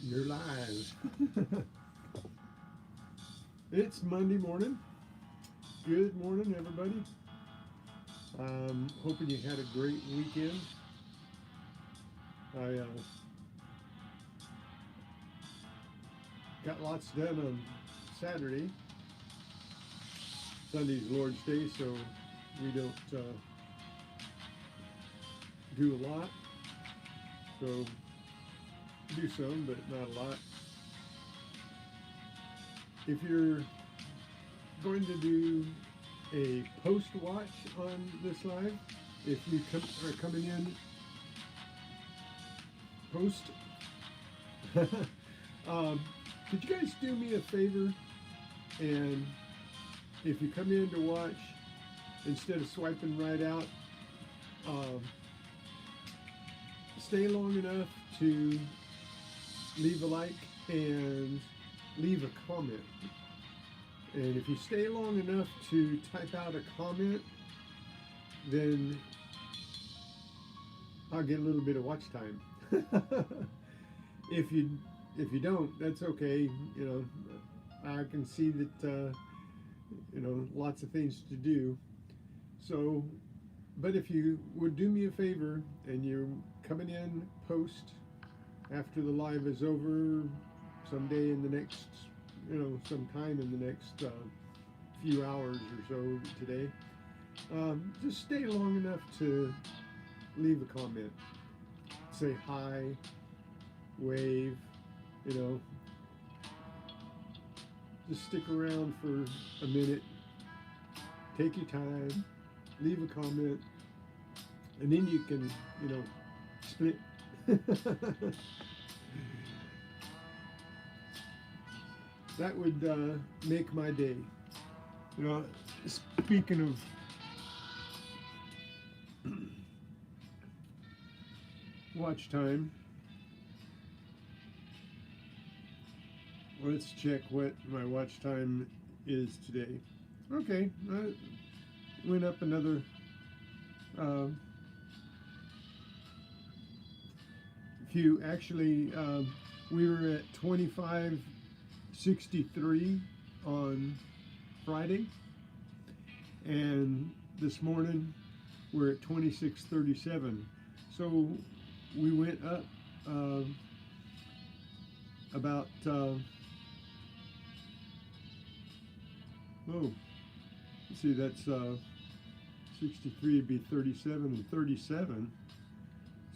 You're live. It's Monday morning. Good morning, everybody. Hoping you had a great weekend. I got lots done on Saturday. Sunday's Lord's Day, so we don't do a lot. So do some, but not a lot. If you're going to do a post watch on this live, if you are coming in post, could you guys do me a favor? And if you come in to watch, instead of swiping right out, stay long enough to leave a like and leave a comment. And if you stay long enough to type out a comment, then I'll get a little bit of watch time. If you don't, that's okay. You know, I can see that you know, lots of things to do. So, but if you would do me a favor and you're coming in post after the live is over, someday in the next, you know, sometime in the next few hours or so today, just stay long enough to leave a comment, say hi, wave, you know, just stick around for a minute, take your time, leave a comment, and then you can, you know, split. That would make my day. You know, speaking of watch time, let's check what my watch time is today. Okay, I went up another few. Actually, we were at 2563 on Friday, and this morning we're at 2637. So we went up about let's see, that's 63 would be 37 and 37.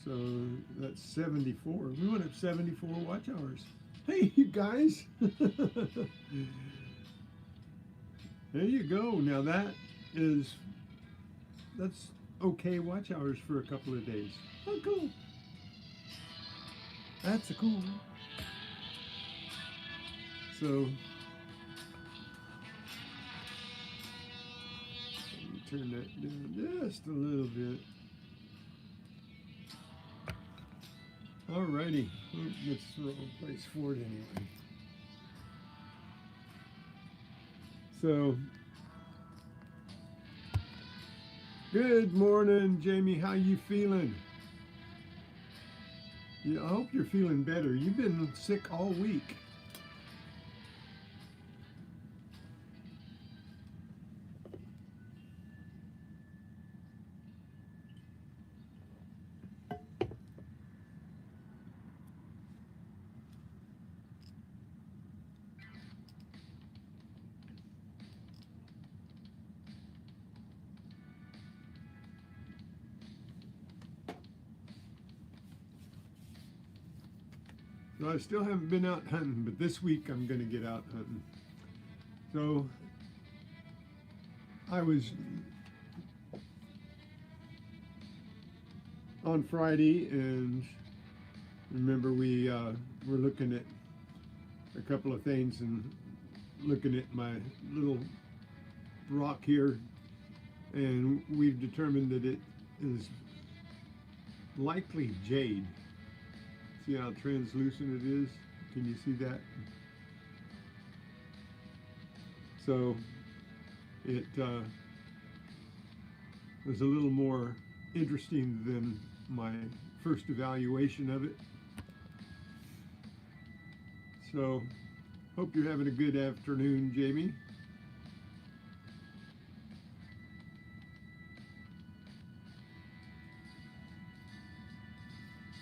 So that's 74. We went up 74 watch hours. Hey, you guys. There you go. Now that's okay watch hours for a couple of days. Oh, cool. That's a cool. So let me turn that down just a little bit. Alrighty, it's the wrong place for it anyway. So, good morning, Jamie. How you feeling? Yeah, I hope you're feeling better. You've been sick all week. So I still haven't been out hunting, but this week I'm going to get out hunting. So I was on Friday, and remember we were looking at a couple of things and looking at my little rock here, and we've determined that it is likely jade. See how translucent it is? Can you see that? So it was a little more interesting than my first evaluation of it. So, hope you're having a good afternoon, Jamie.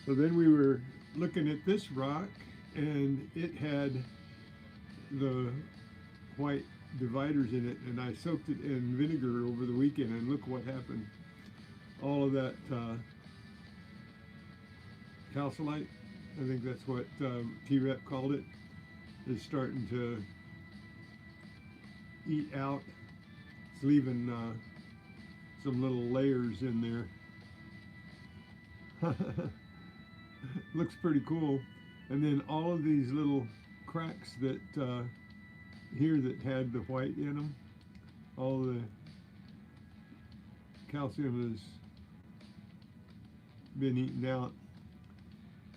So then we were looking at this rock, and it had the white dividers in it, and I soaked it in vinegar over the weekend, and look what happened. All of that calcite, I think that's what T-Rep called it, is starting to eat out. It's leaving some little layers in there. Looks pretty cool. And then all of these little cracks that here that had the white in them, all the calcium has been eaten out.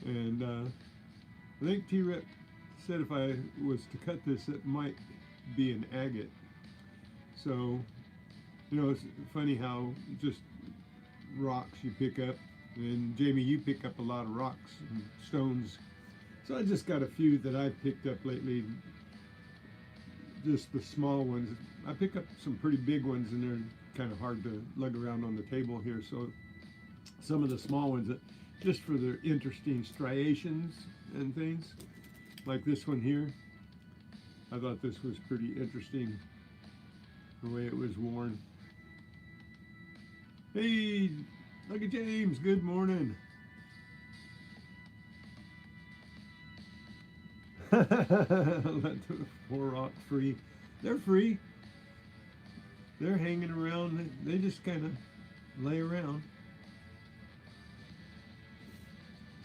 And I think T-Rep said if I was to cut this, it might be an agate. So, you know, it's funny how just rocks you pick up. And Jamie, you pick up a lot of rocks and stones. So I just got a few that I've picked up lately, just the small ones. I pick up some pretty big ones, and they're kind of hard to lug around on the table here. So some of the small ones, that just for their interesting striations and things, like this one here. I thought this was pretty interesting, the way it was worn. Hey, look at James, good morning. Let the poor rock free. They're free. They're hanging around. They just kind of lay around.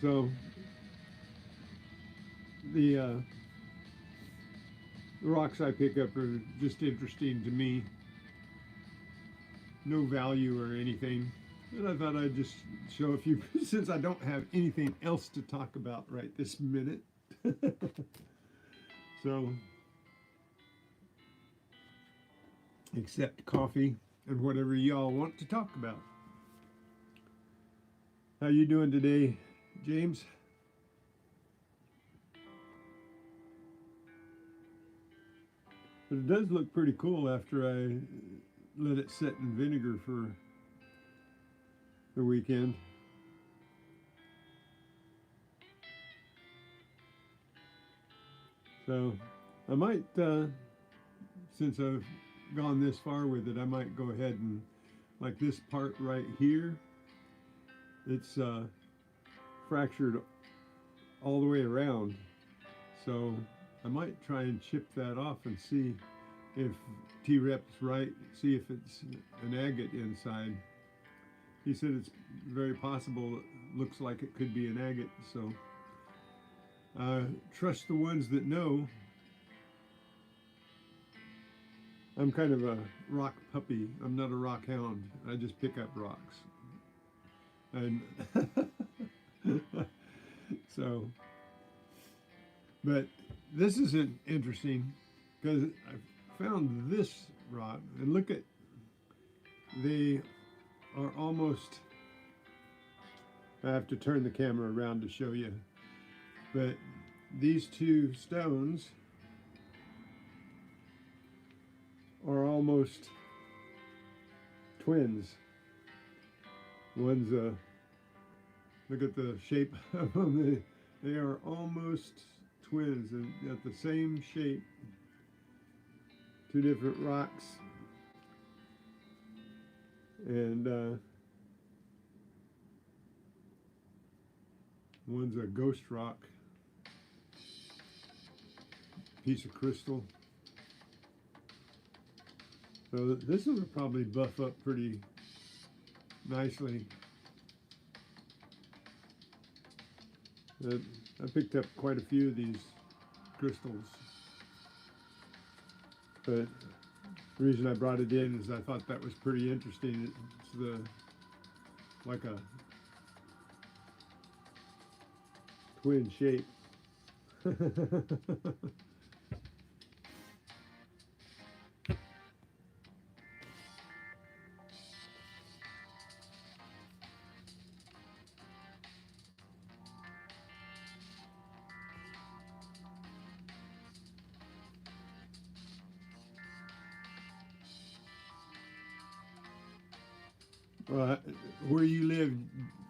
So the rocks I pick up are just interesting to me. No value or anything. And I thought I'd just show a few, since I don't have anything else to talk about right this minute. So, except coffee and whatever y'all want to talk about. How you doing today, James? But it does look pretty cool after I let it set in vinegar for the weekend. So I might, since I've gone this far with it, I might go ahead and, like this part right here, it's fractured all the way around. So I might try and chip that off and see if T-Rep's right, see if it's an agate inside. He said it's very possible, it looks like it could be an agate, so trust the ones that know. I'm kind of a rock puppy. I'm not a rock hound. I just pick up rocks. And so, but this isn't interesting because I found this rock, and look at, they are almost, I have to turn the camera around to show you, but these two stones are almost twins. One's look at the shape of them. They are almost twins and got the same shape. Two different rocks. And one's a ghost rock, piece of crystal. So this will probably buff up pretty nicely. I picked up quite a few of these crystals, but the reason I brought it in is I thought that was pretty interesting. It's the, like a twin shape. Where you live,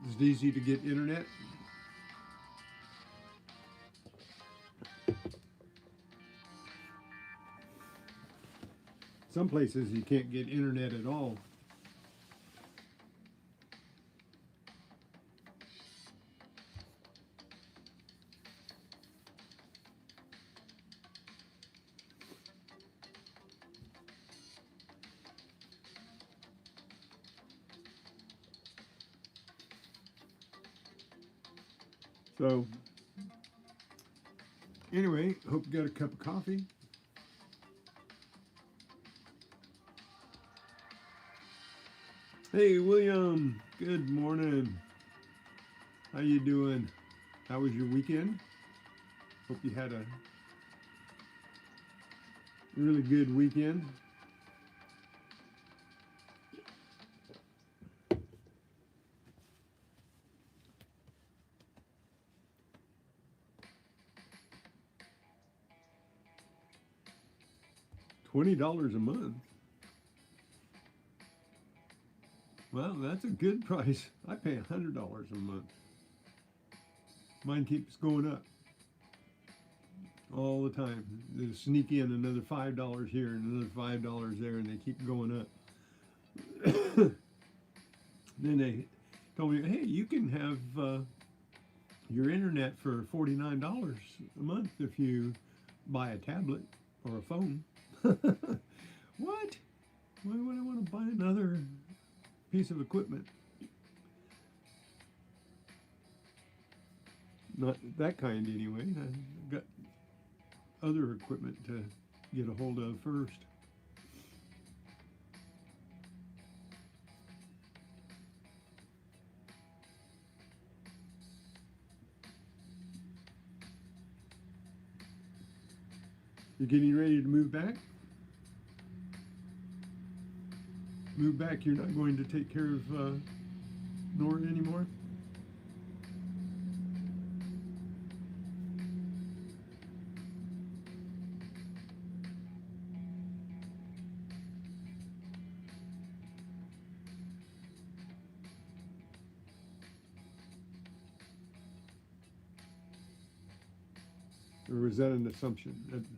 is it easy to get internet? Some places you can't get internet at all. So, anyway, hope you got a cup of coffee. Hey, William. Good morning. How you doing? How was your weekend? Hope you had a really good weekend. $20 a month. Well, that's a good price. I pay $100 a month. Mine keeps going up all the time. They sneak in another $5 here and another $5 there, and they keep going up. Then they told me, hey, you can have your internet for $49 a month if you buy a tablet or a phone. What? Why would I want to buy another piece of equipment? Not that kind anyway. I've got other equipment to get a hold of first. You're getting ready to move back? Move back, you're not going to take care of Nora anymore? Or was that an assumption?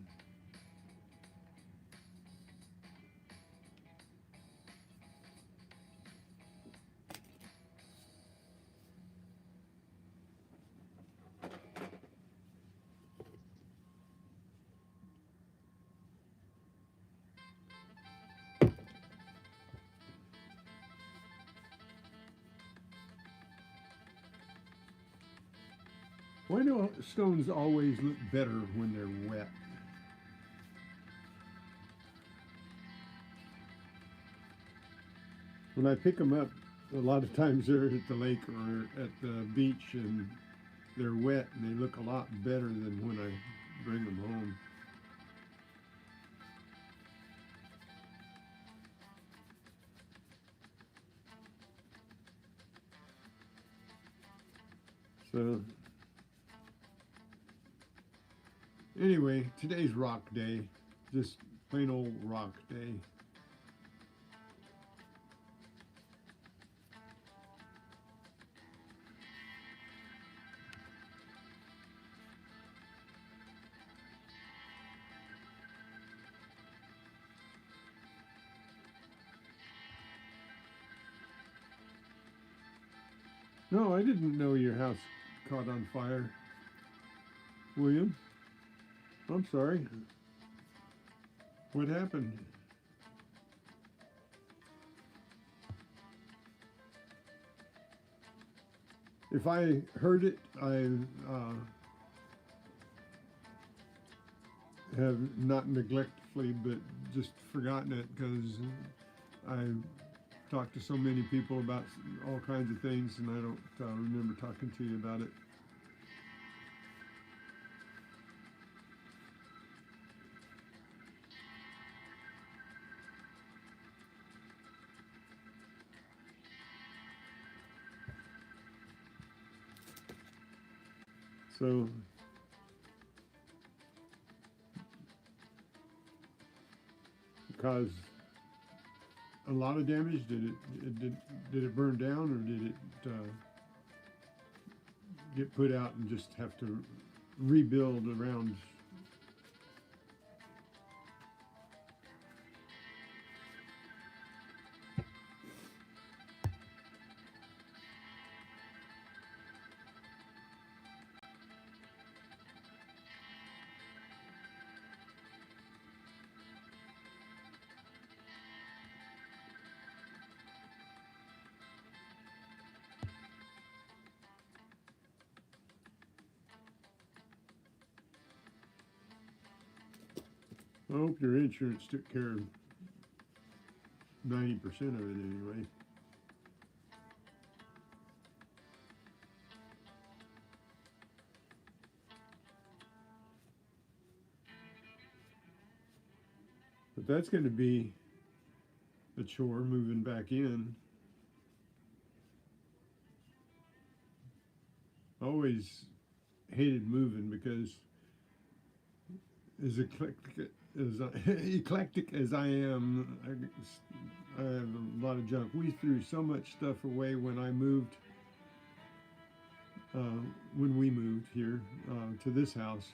Why do stones always look better when they're wet? When I pick them up, a lot of times they're at the lake or at the beach and they're wet and they look a lot better than when I bring them home. So anyway, today's rock day, just plain old rock day. No, I didn't know your house caught on fire, William. I'm sorry. What happened? If I heard it, I have not neglectfully, but just forgotten it because I talked to so many people about all kinds of things, and I don't remember talking to you about it. So because a lot of damage? Did it burn down, or did it get put out and just have to rebuild around? I hope your insurance took care of 90% of it anyway. But that's going to be a chore moving back in. I always hated moving because as eclectic as I am, I have a lot of junk. We threw so much stuff away when I moved, when we moved here to this house.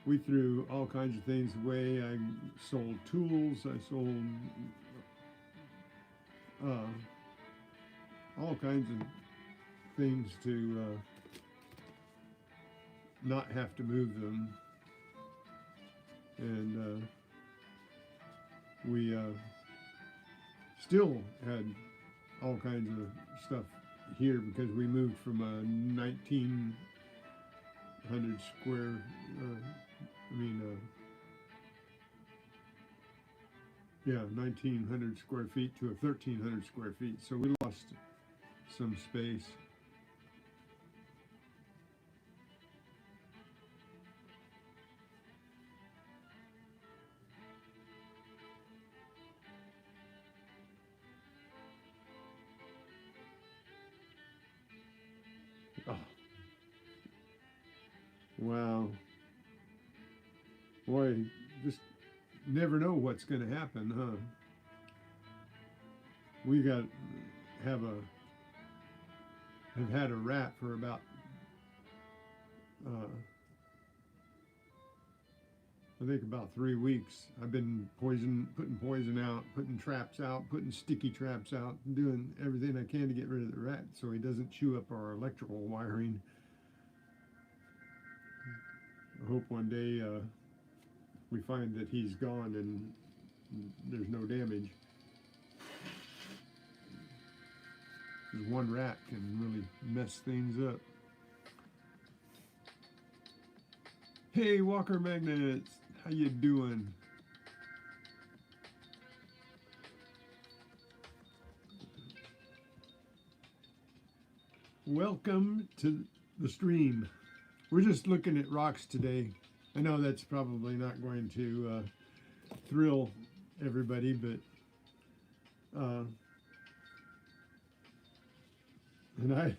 We threw all kinds of things away. I sold tools. I sold all kinds of things to not have to move them. And we still had all kinds of stuff here because we moved from a 1900 square, 1900 square feet to a 1300 square feet. So we lost some space. Oh. Wow. Boy, just never know what's going to happen, huh? We have had a rat for about I think about 3 weeks. I've been putting poison out, putting traps out, putting sticky traps out, doing everything I can to get rid of the rat so he doesn't chew up our electrical wiring. I hope one day we find that he's gone and there's no damage. Because one rat can really mess things up. Hey, Walker Magnets, how you doing? Welcome to the stream. We're just looking at rocks today. I know that's probably not going to thrill everybody, but and I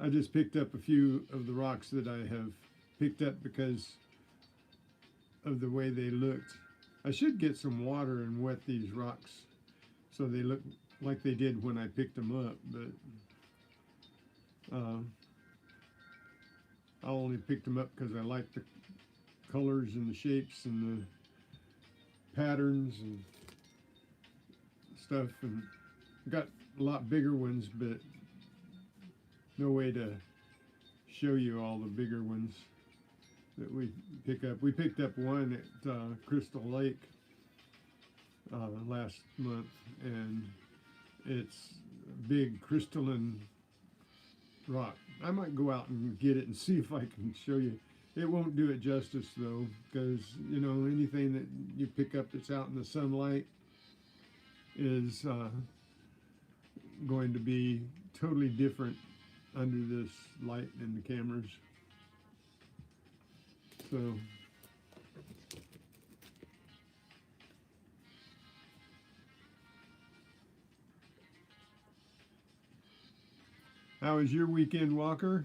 just picked up a few of the rocks that I have picked up because of the way they looked. I should get some water and wet these rocks so they look like they did when I picked them up, but I only picked them up because I like the colors and the shapes and the patterns and stuff, and got a lot bigger ones, but no way to show you all the bigger ones that we pick up. We picked up one at Crystal Lake last month, and it's a big crystalline rock. I might go out and get it and see if I can show you. It won't do it justice though, because you know, anything that you pick up that's out in the sunlight is going to be totally different under this light in the cameras. So how was your weekend, Walker?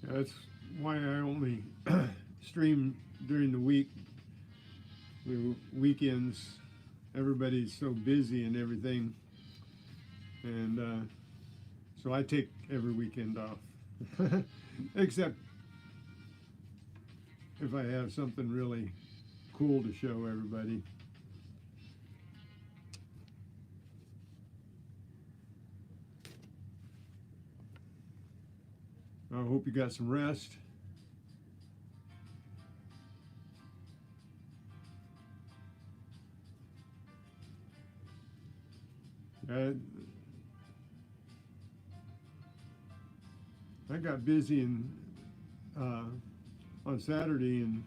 That's why I only stream during the week. The weekends, everybody's so busy and everything, and so I take every weekend off, except if I have something really cool to show everybody. I hope you got some rest. I got busy on Saturday, and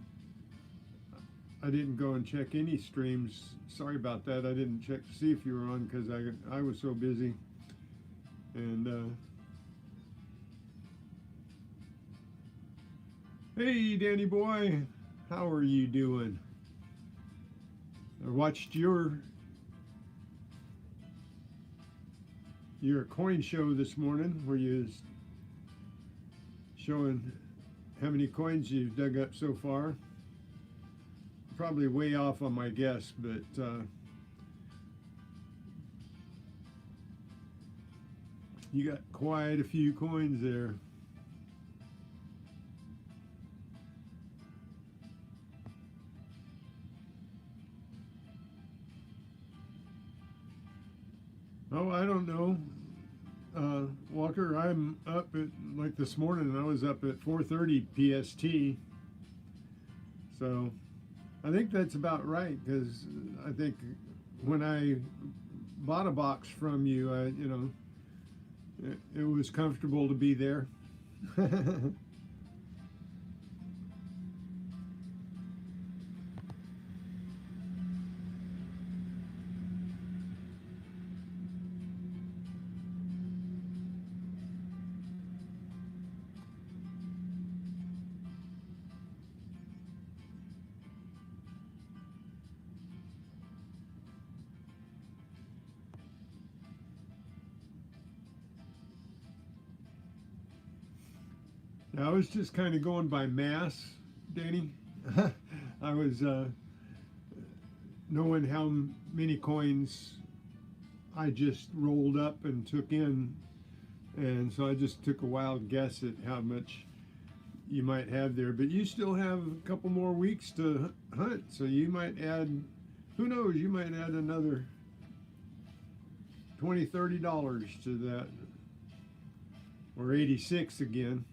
I didn't go and check any streams. Sorry about that. I didn't check to see if you were on because I was so busy. And hey, Danny boy, how are you doing? I watched your coin show this morning where you was showing how many coins you've dug up so far. Probably way off on my guess, but you got quite a few coins there. Oh, I don't know. Walker, I'm up at, like this morning, I was up at 4:30 PST. So I think that's about right, because I think when I bought a box from you, it was comfortable to be there. I was just kind of going by mass, Danny. I was knowing how many coins I just rolled up and took in, and so I just took a wild guess at how much you might have there. But you still have a couple more weeks to hunt, so you might add, who knows, you might add another $20–$30 to that, or 86 again.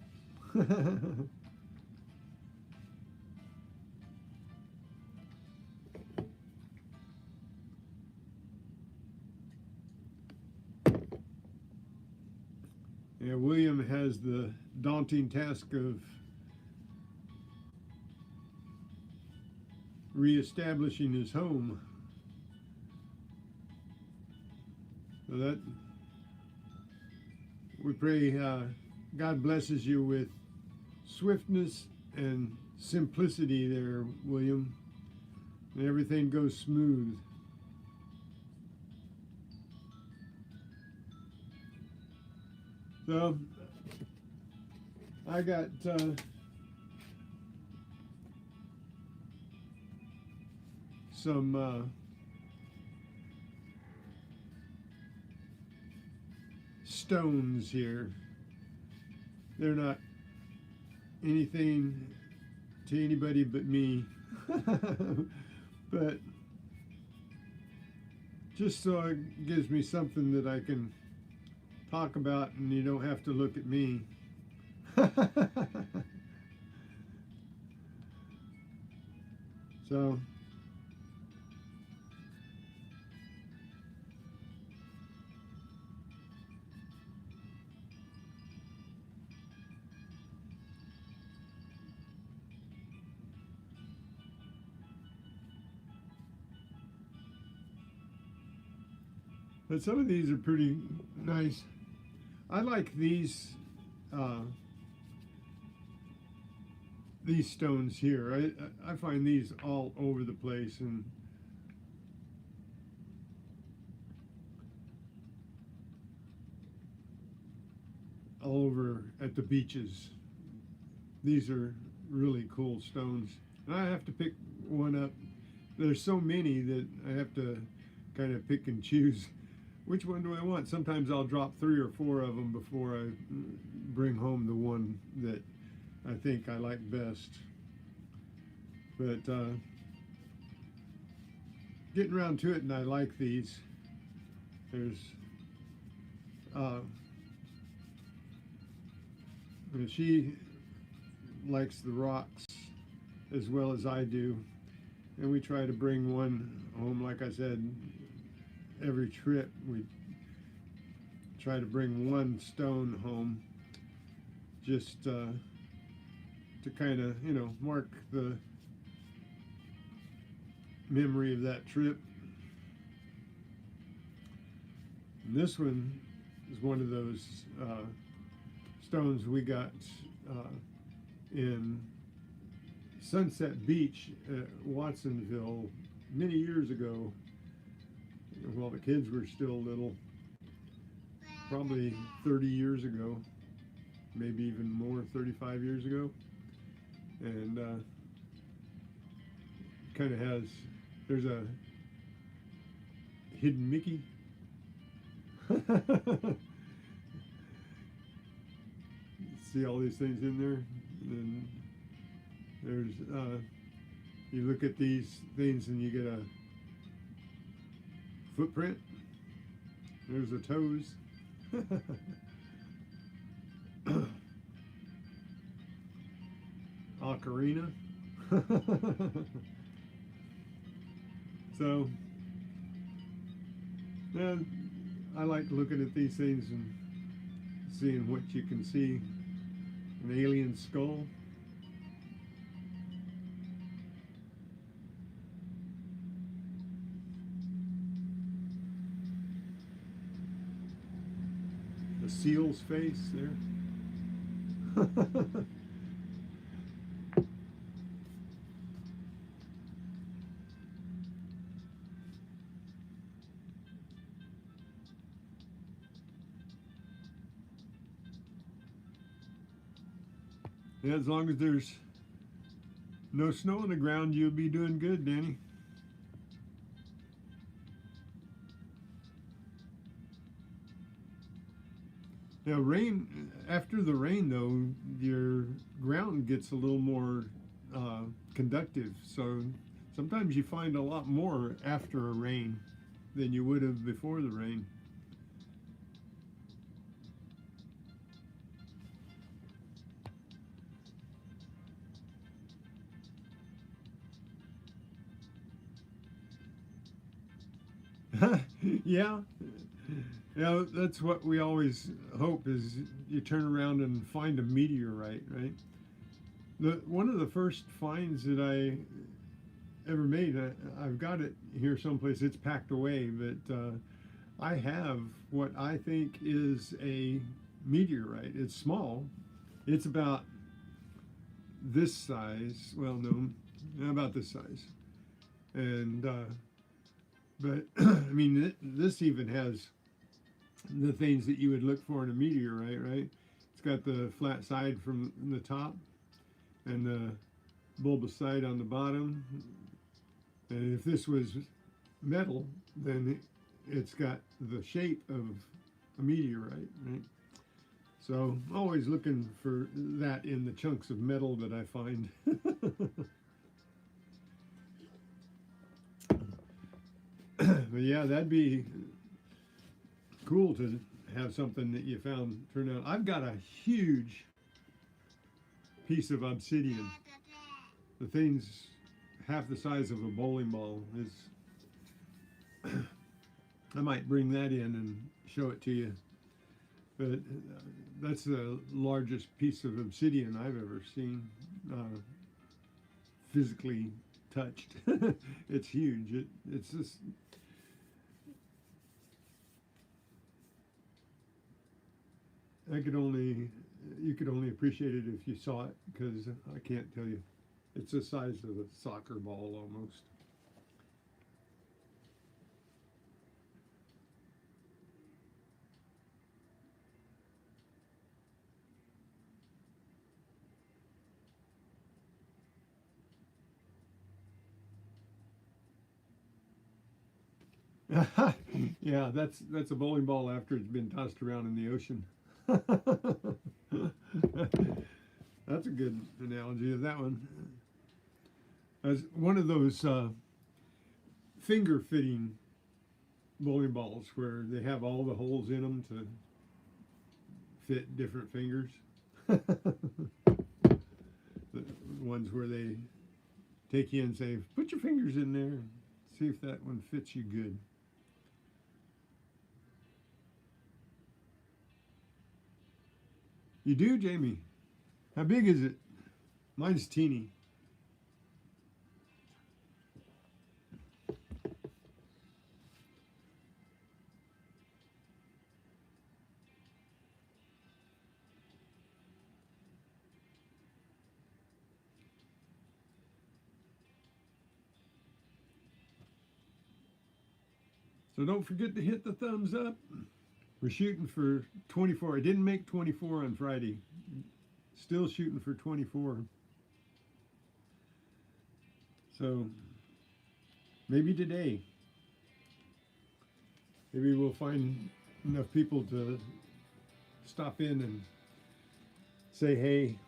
Yeah, William has the daunting task of reestablishing his home. So that, we pray God blesses you with swiftness and simplicity there, William, and everything goes smooth. So I got some stones here. They're not anything to anybody but me, but just so it gives me something that I can talk about and you don't have to look at me. So but some of these are pretty nice. I like these stones here. I find these all over the place and all over at the beaches. these are really cool stones. And I have to pick one up. There's so many that I have to kind of pick and choose which one do I want. Sometimes I'll drop 3 or 4 of them before I bring home the one that I think I like best. But getting around to it, and I like these. There's and she likes the rocks as well as I do, and we try to bring one home. Like I said, every trip we try to bring one stone home, just to kind of, you know, mark the memory of that trip. And this one is one of those stones we got in Sunset Beach at Watsonville many years ago, while the kids were still little, probably 30 years ago, maybe even more, 35 years ago. And kind of has, there's a hidden Mickey. See all these things in there? And there's, you look at these things and you get a footprint. There's the toes. Ocarina. So, yeah, I like looking at these things and seeing what you can see. An alien skull. The seal's face there. Yeah, as long as there's no snow on the ground, you'll be doing good, Danny. Now, rain, after the rain, though, your ground gets a little more conductive. So sometimes you find a lot more after a rain than you would have before the rain. Yeah. Yeah, that's what we always hope, is you turn around and find a meteorite, right? One of the first finds that I ever made, I've got it here someplace, it's packed away, but I have what I think is a meteorite. It's small. It's about this size. Well, no, about this size. And, but, I mean, this even has the things that you would look for in a meteorite, right? It's got the flat side from the top and the bulbous side on the bottom. And if this was metal, then it's got the shape of a meteorite, right? So always looking for that in the chunks of metal that I find. But yeah, that'd be cool to have something that you found turn out. I've got a huge piece of obsidian. The thing's half the size of a bowling ball. I might bring that in and show it to you. But that's the largest piece of obsidian I've ever seen, physically touched. It's huge. It's just, you could only appreciate it if you saw it, because I can't tell you. It's the size of a soccer ball almost. Yeah, that's a bowling ball after it's been tossed around in the ocean. That's a good analogy of that one. As one of those finger fitting bowling balls where they have all the holes in them to fit different fingers. The ones where they take you and say, put your fingers in there and see if that one fits you good. You do, Jamie? How big is it? Mine's teeny. So don't forget to hit the thumbs up. We're shooting for 24. I didn't make 24 on Friday. Still shooting for 24. So maybe today. Maybe we'll find enough people to stop in and say hey.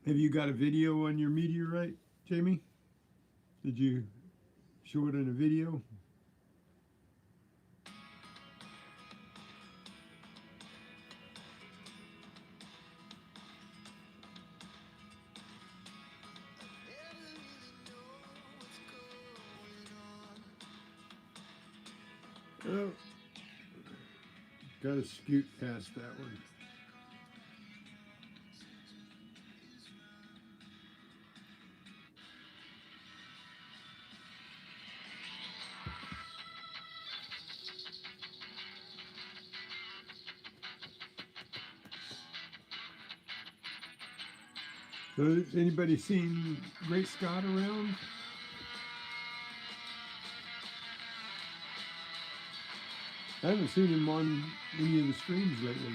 Have you got a video on your meteorite, Jamie? Did you show it in a video? Oh, gotta scoot past that one. So has anybody seen Great Scott around? I haven't seen him on any of the streams lately.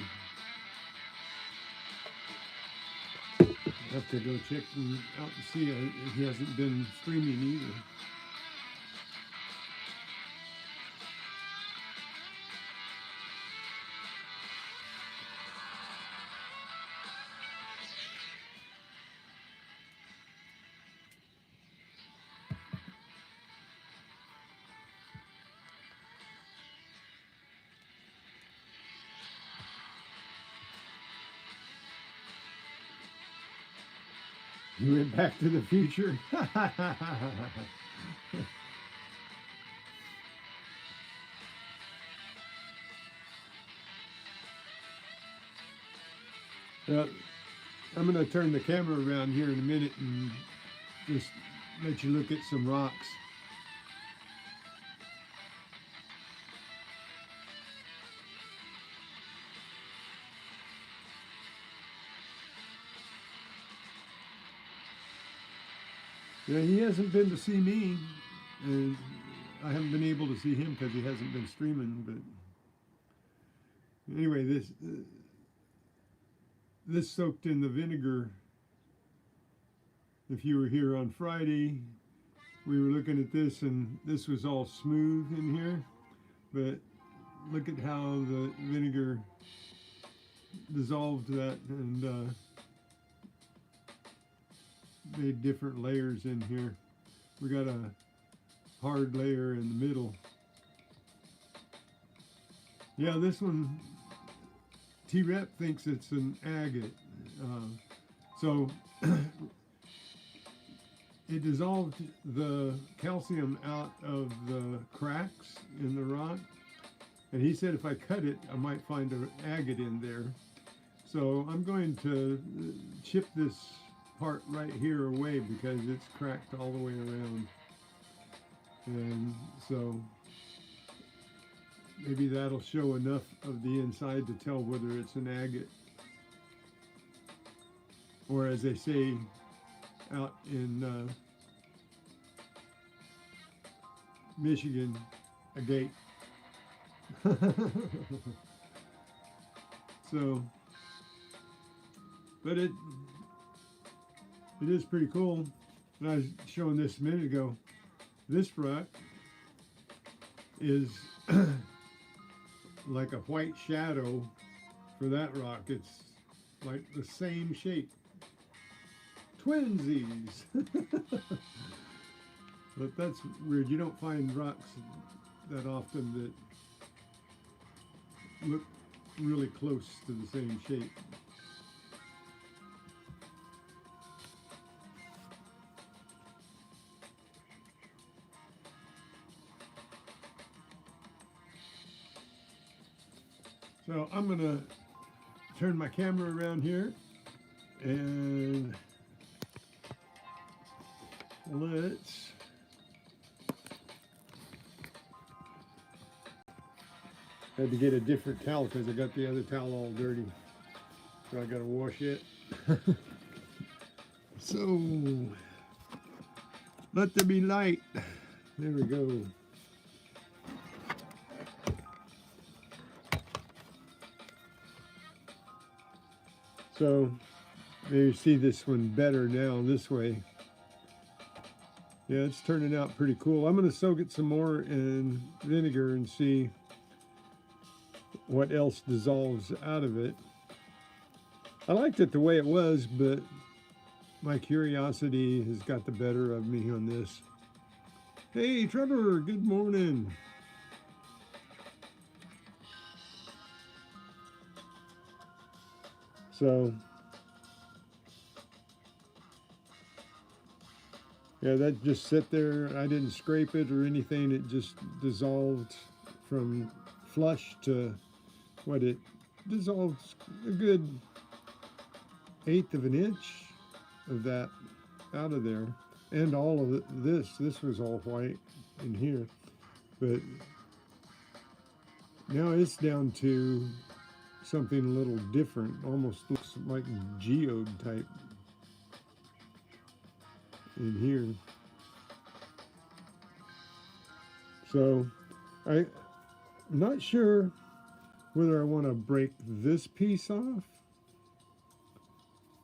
I have to go check him out and see. He hasn't been streaming either. You went back to the future? Well, I'm going to turn the camera around here in a minute and just let you look at some rocks. Yeah, he hasn't been to see me, and I haven't been able to see him because he hasn't been streaming. But anyway, this soaked in the vinegar. If you were here on Friday, we were looking at this, and this was all smooth in here. But look at how the vinegar dissolved that and made different layers in here. We got a hard layer in the middle. Yeah, this one, T-Rep thinks it's an agate. So it dissolved the calcium out of the cracks in the rock. And he said if I cut it, I might find an agate in there. So I'm going to chip this part right here away because it's cracked all the way around. And so maybe that'll show enough of the inside to tell whether it's an agate. Or as they say out in Michigan, a gate. So, but it is pretty cool. And I was showing this a minute ago. This rock is like a white shadow for that rock. It's like the same shape. Twinsies. But that's weird. You don't find rocks that often that look really close to the same shape. So I'm gonna turn my camera around here and let's had to get a different towel because I got the other towel all dirty. So I gotta wash it. So let there be light. There we go. So maybe you see this one better now this way. Yeah, it's turning out pretty cool. I'm gonna soak it some more in vinegar and see what else dissolves out of it. I liked it the way it was, but my curiosity has got the better of me on this. Hey, Trevor, good morning. So, yeah, that just sit there. I didn't scrape it or anything. It just dissolved from flush to what it dissolved a good 1/8 of an inch of that out of there. And all of it, this was all white in here. But now it's down to something a little different, almost looks like geode type in here. So I'm not sure whether I want to break this piece off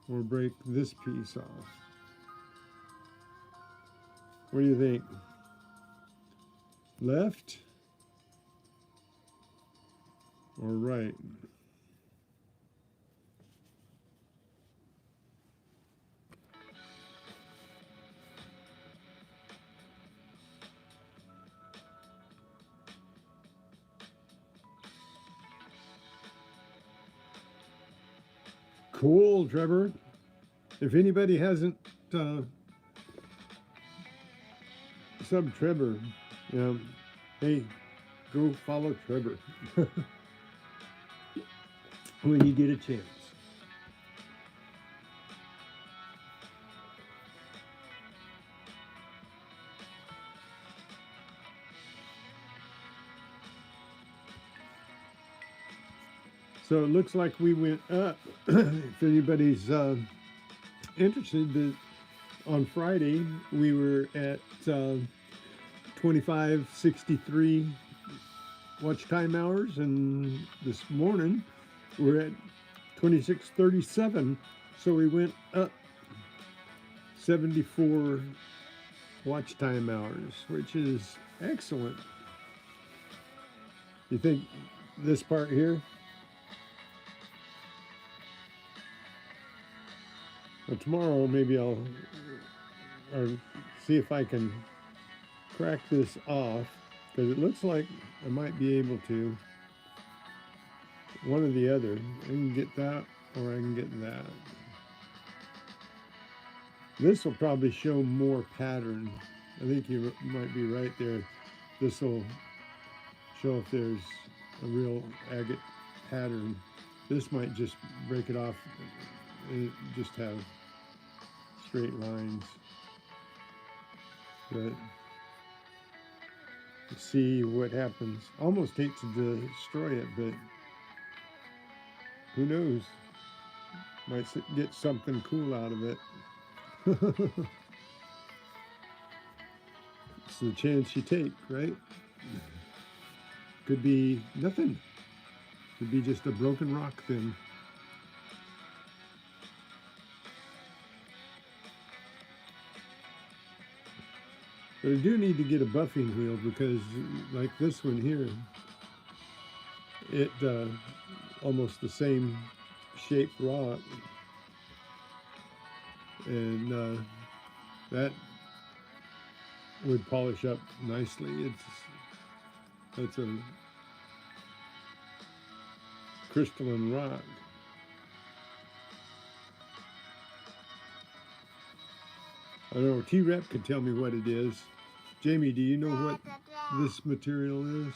or break this piece off. What do you think? Left or right? Cool, Trevor. If anybody hasn't subbed Trevor, hey, go follow Trevor when you get a chance. So it looks like we went up. If anybody's interested, that on Friday we were at 2563 watch time hours, and this morning we're at 2637. So we went up 74 watch time hours, which is excellent. You think this part here? Well, tomorrow maybe I'll see if I can crack this off, because it looks like I might be able to. One or the other. I can get that or I can get that. This will probably show more pattern. I think you might be right there. This will show if there's a real agate pattern. This might just break it off and just have straight lines. But see what happens. Almost hate to destroy it, but who knows? Might get something cool out of it. That's the chance you take, right? Could be nothing. Could be just a broken rock thing. But I do need to get a buffing wheel because, like this one here, it almost the same shaped rock, and that would polish up nicely. It's a crystalline rock. I don't know, T-Rep could tell me what it is. Jamie, do you know what this material is?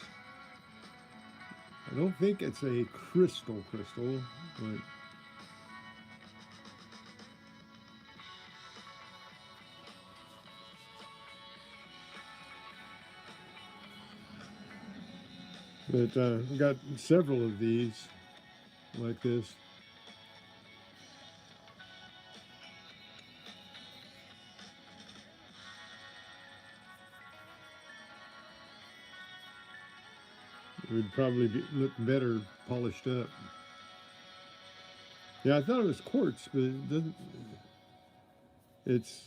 I don't think it's a crystal, but we've got several of these like this. It would probably look better polished up. Yeah, I thought it was quartz, but it doesn't. It's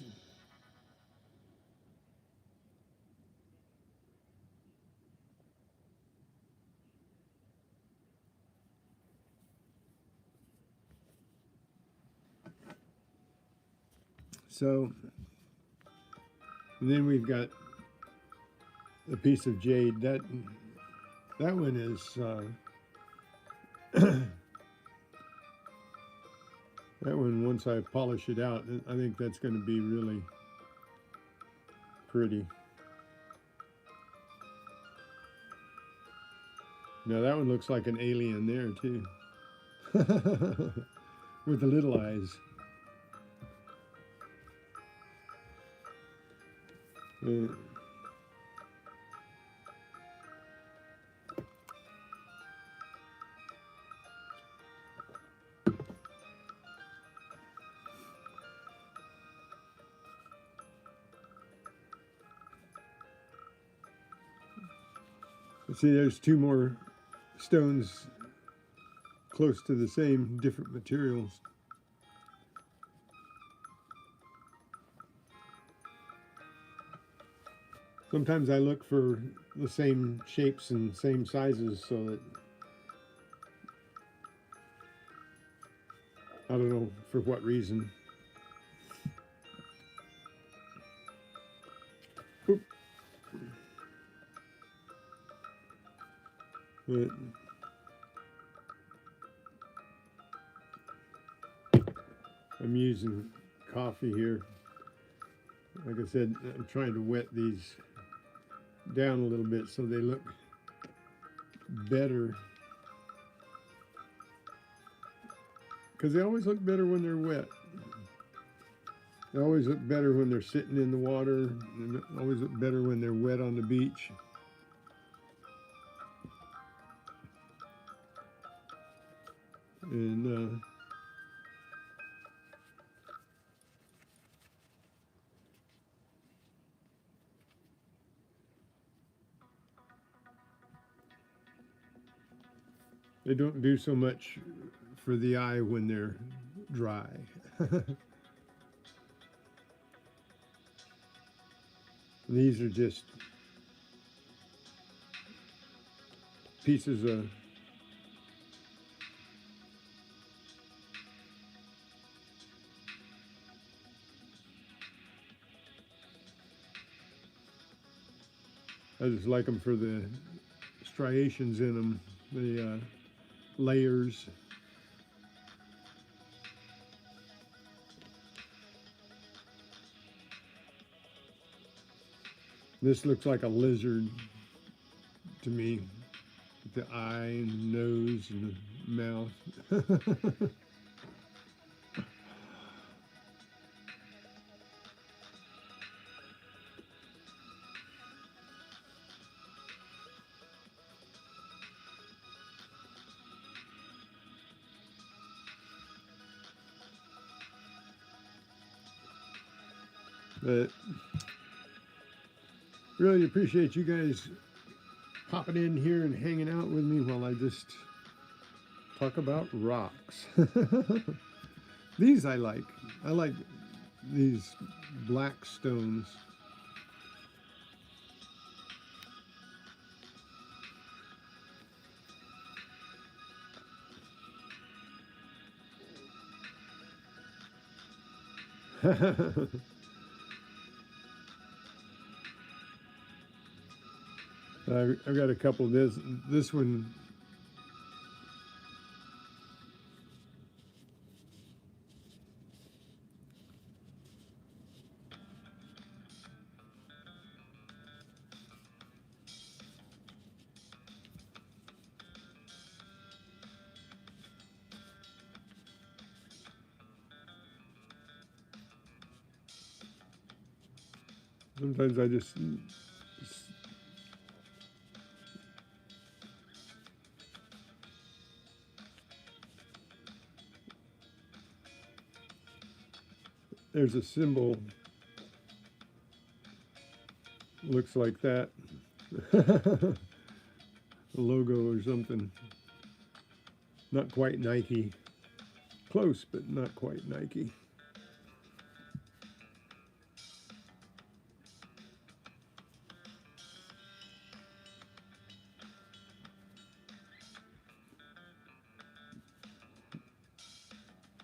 so. And then we've got a piece of jade. That one is. That one, once I polish it out, I think that's going to be really pretty. Now that one looks like an alien there too. With the little eyes. See, there's two more stones close to the same, different materials. Sometimes I look for the same shapes and same sizes so that, I don't know for what reason. Oop. But I'm using coffee here. Like I said, I'm trying to wet these down a little bit so they look better. Because they always look better when they're wet. They always look better when they're sitting in the water. And they always look better when they're wet on the beach. And they don't do so much for the eye when they're dry. These are just pieces of I just like them for the striations in them, the layers. This looks like a lizard to me, with the eye and the nose and the mouth. But Really appreciate you guys popping in here and hanging out with me while I just talk about rocks. These I like. I like these black stones. I've got a couple of this one. Sometimes I just there's a symbol, looks like that, a logo or something. Not quite Nike, close but not quite Nike.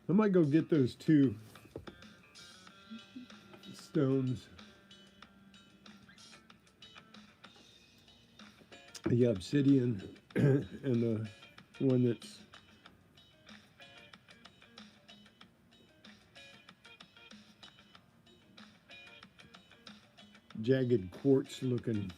I might go get those two stones. The obsidian and the one that's jagged quartz looking.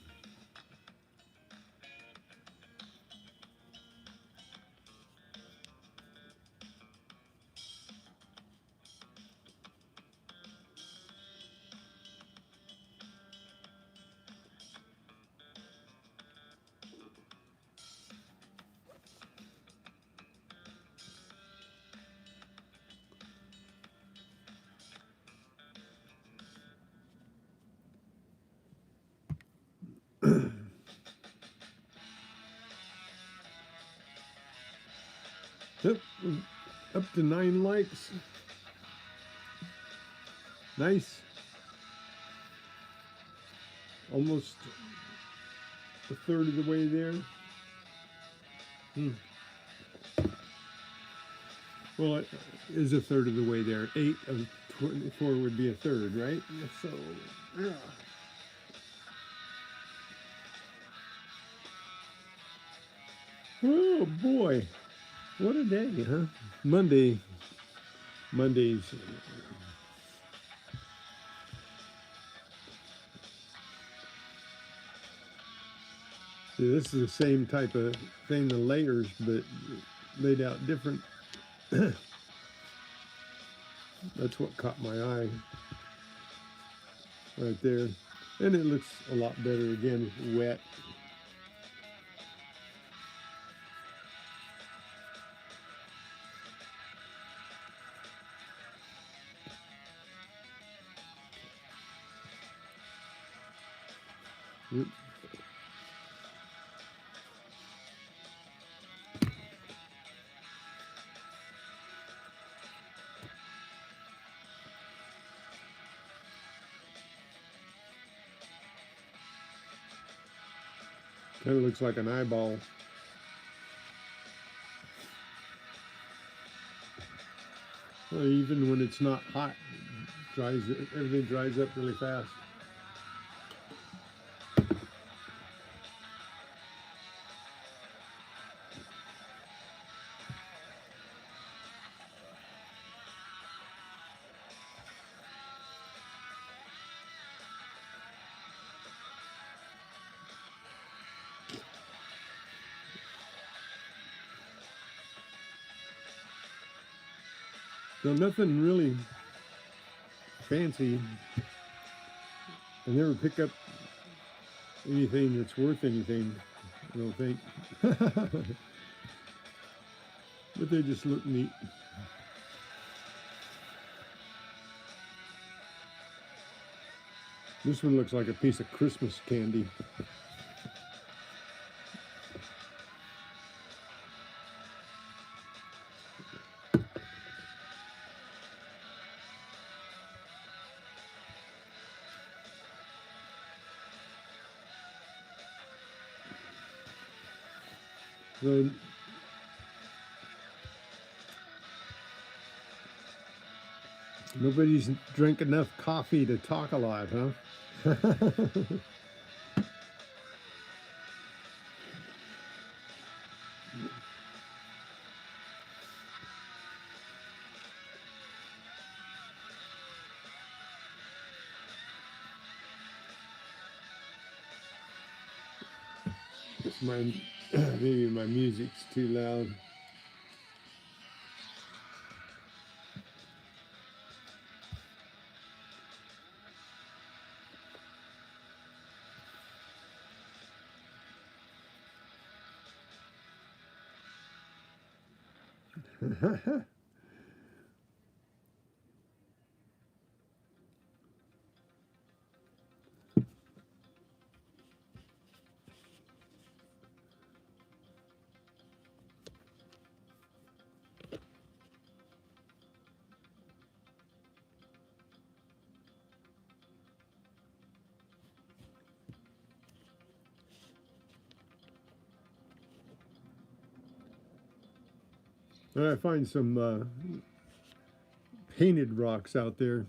Yep, up to 9 likes. Nice. Almost a third of the way there. Well, it is a third of the way there. 8 of 24 would be a third, right? So, yeah. Oh boy, what a day, huh? Mondays. See, this is the same type of thing, the layers, but laid out different. That's what caught my eye right there. And it looks a lot better again, wet. Yep. Kind of looks like an eyeball. Well, even when it's not hot, everything dries up really fast. So nothing really fancy. I never pick up anything that's worth anything, I don't think. But they just look neat. This one looks like a piece of Christmas candy. So, nobody's drank enough coffee to talk a lot, huh? my maybe my music's too loud. I find some painted rocks out there.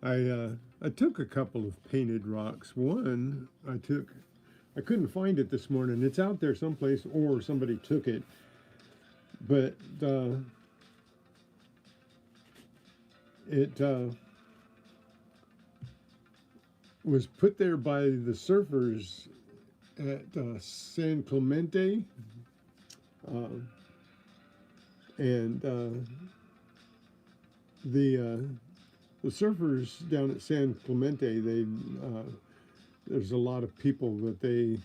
I took a couple of painted rocks. One I couldn't find it this morning. It's out there someplace, or somebody took it. But it was put there by the surfers at San Clemente. And the surfers down at San Clemente, there's a lot of people that they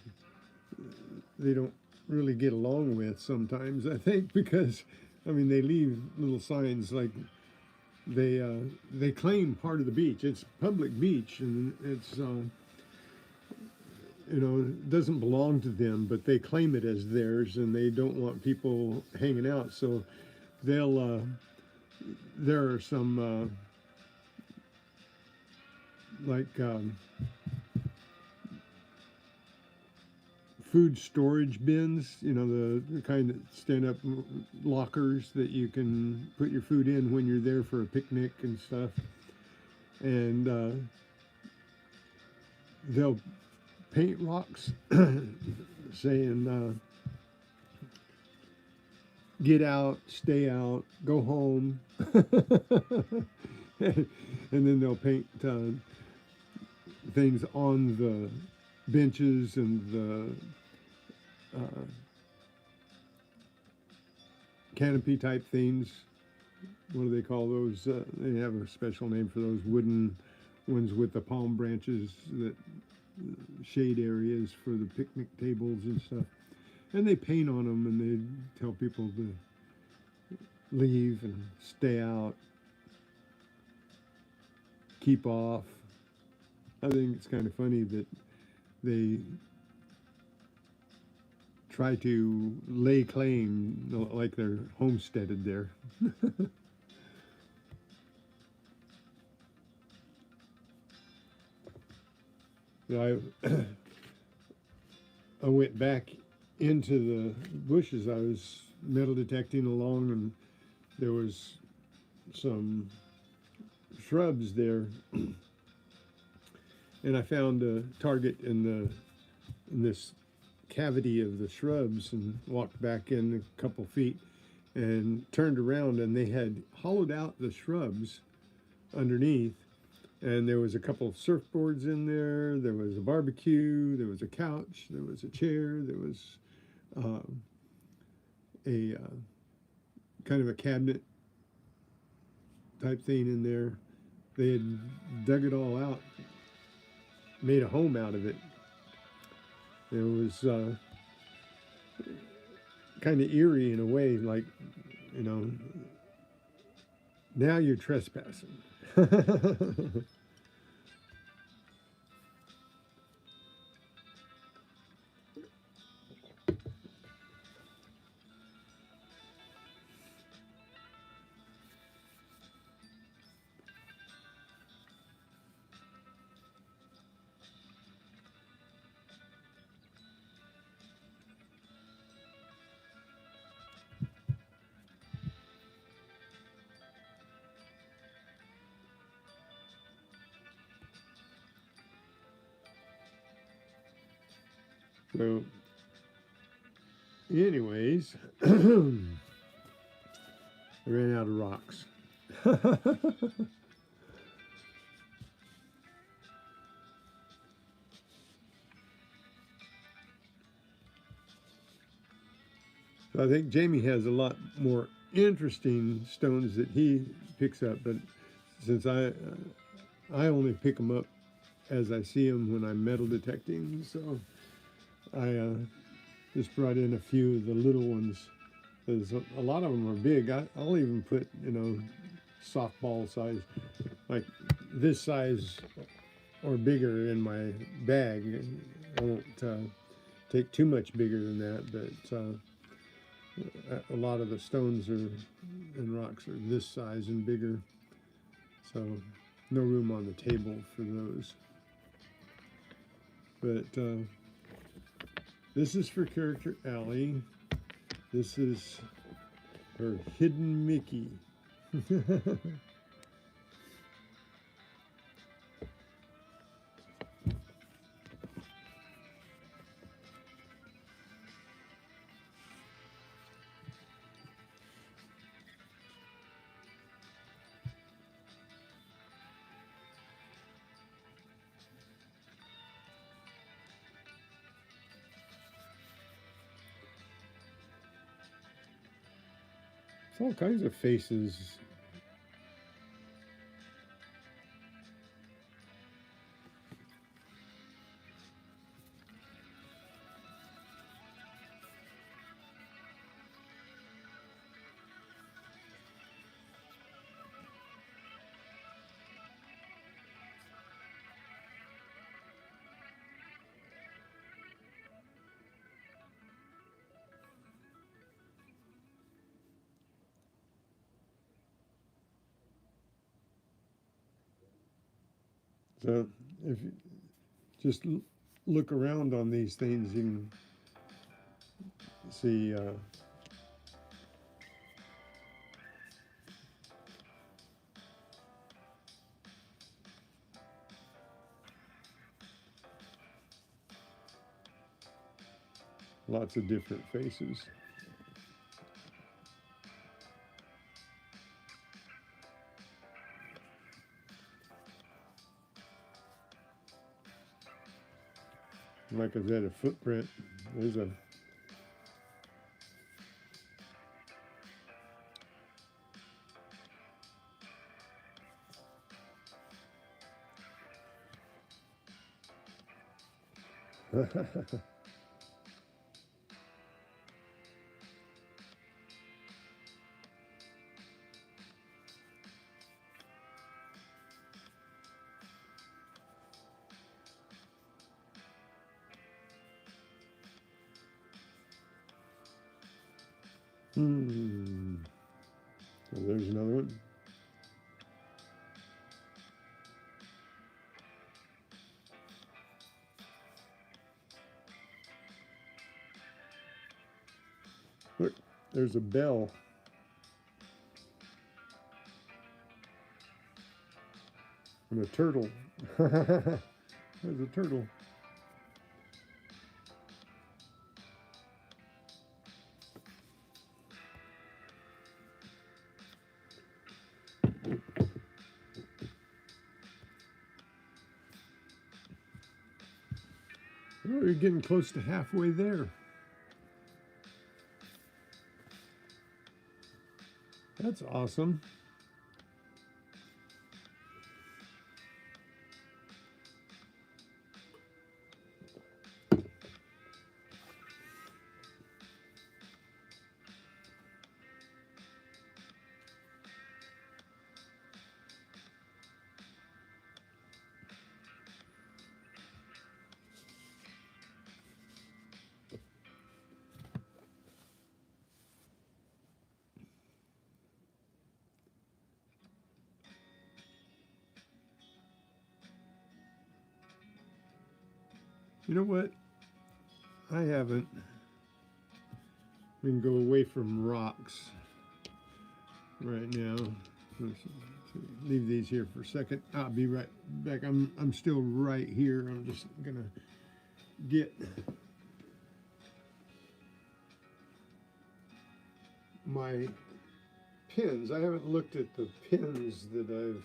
don't really get along with sometimes, I think, because I mean they leave little signs like they claim part of the beach. It's public beach, and it's you know, it doesn't belong to them, but they claim it as theirs, and they don't want people hanging out. So they'll there are some like food storage bins, you know, the kind that stand up lockers that you can put your food in when you're there for a picnic and stuff. And they'll paint rocks saying get out, stay out, go home. And then they'll paint things on the benches and the canopy type things. What do they call those? They have a special name for those wooden ones with the palm branches that shade areas for the picnic tables and stuff. And they paint on them, and they tell people to leave and stay out, keep off. I think it's kind of funny that they try to lay claim like they're homesteaded there. I went back into the bushes. I was metal detecting along, and there was some shrubs there, and I found a target in this cavity of the shrubs, and walked back in a couple feet and turned around, and they had hollowed out the shrubs underneath. And there was a couple of surfboards in there. There was a barbecue. There was a couch. There was a chair. There was a kind of a cabinet type thing in there. They had dug it all out, made a home out of it. It was kind of eerie in a way, like, you know, now you're trespassing. So, anyways, I ran out of rocks. So I think Jamie has a lot more interesting stones that he picks up, but since I only pick them up as I see them when I'm metal detecting, so I just brought in a few of the little ones. There's a lot of them are big. I'll even put, you know, softball size, like this size or bigger in my bag. I won't take too much bigger than that, but a lot of the stones and rocks are this size and bigger, so no room on the table for those. But this is for character Allie. This is her hidden Mickey. It's all kinds of faces. So if you just look around on these things, you can see lots of different faces. Like I said, a footprint. There's a So there's another one. Look, there's a bell. And a turtle. There's a turtle. Oh, you're getting close to halfway there. That's awesome. You know what? I haven't been go away from rocks right now. Let's leave these here for a second. I'll be right back. I'm still right here. I'm just gonna get my pins. I haven't looked at the pins that I've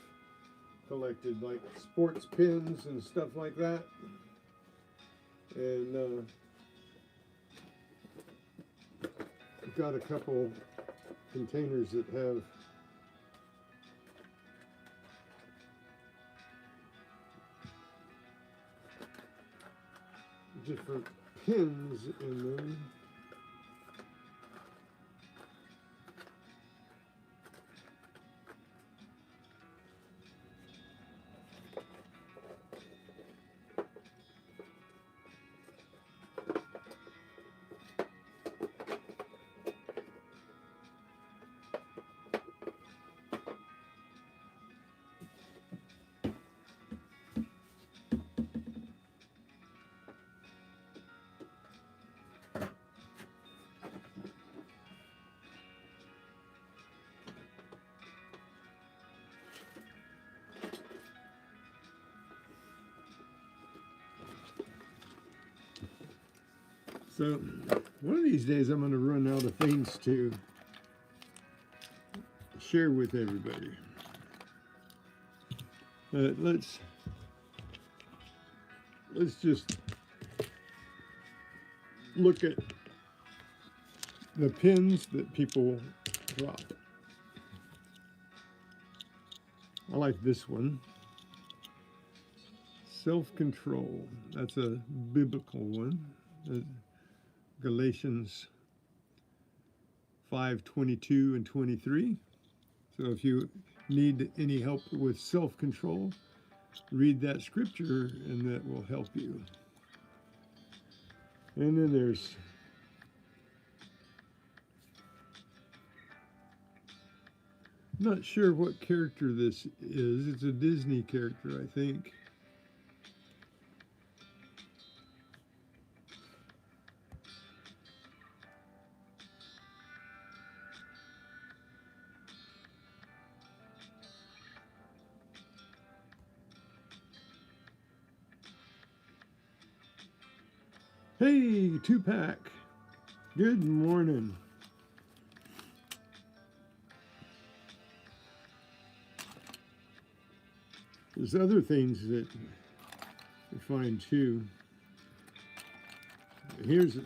collected, like sports pins and stuff like that. And I've got a couple containers that have different pins in them. So one of these days I'm going to run out of things to share with everybody. Let's just look at the pins that people drop. I like this one. Self-control. That's a biblical one. Galatians 5:22 and 23. So if you need any help with self-control, read that scripture and that will help you. And then there's not sure what character this is. It's a Disney character, I think. Hey, 2-pack. Good morning. There's other things that I find too. This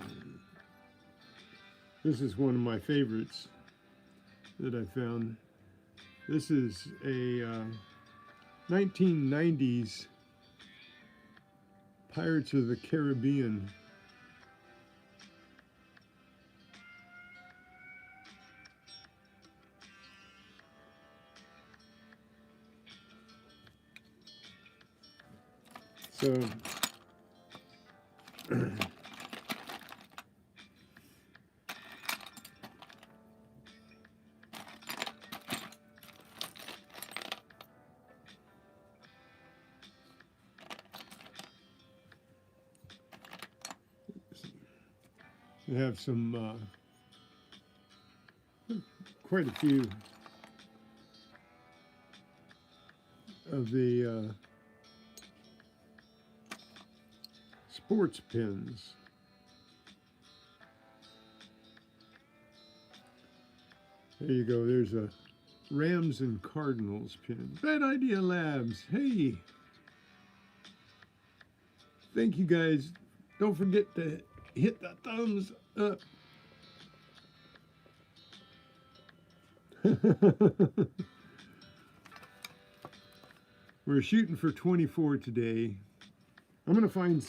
is one of my favorites that I found. This is a 1990s Pirates of the Caribbean so we have some quite a few of the sports pins. There you go. There's a Rams and Cardinals pin. Bad Idea Labs. Hey. Thank you guys. Don't forget to hit the thumbs up. We're shooting for 24 today. I'm going to find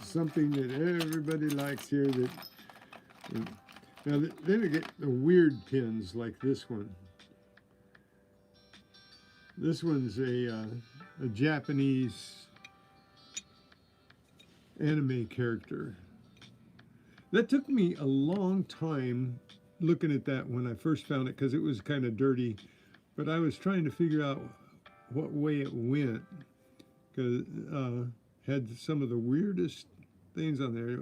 something that everybody likes here. Now, then we get the weird pins like this one. This one's a Japanese anime character. That took me a long time looking at that when I first found it because it was kind of dirty, but I was trying to figure out what way it went because had some of the weirdest things on there.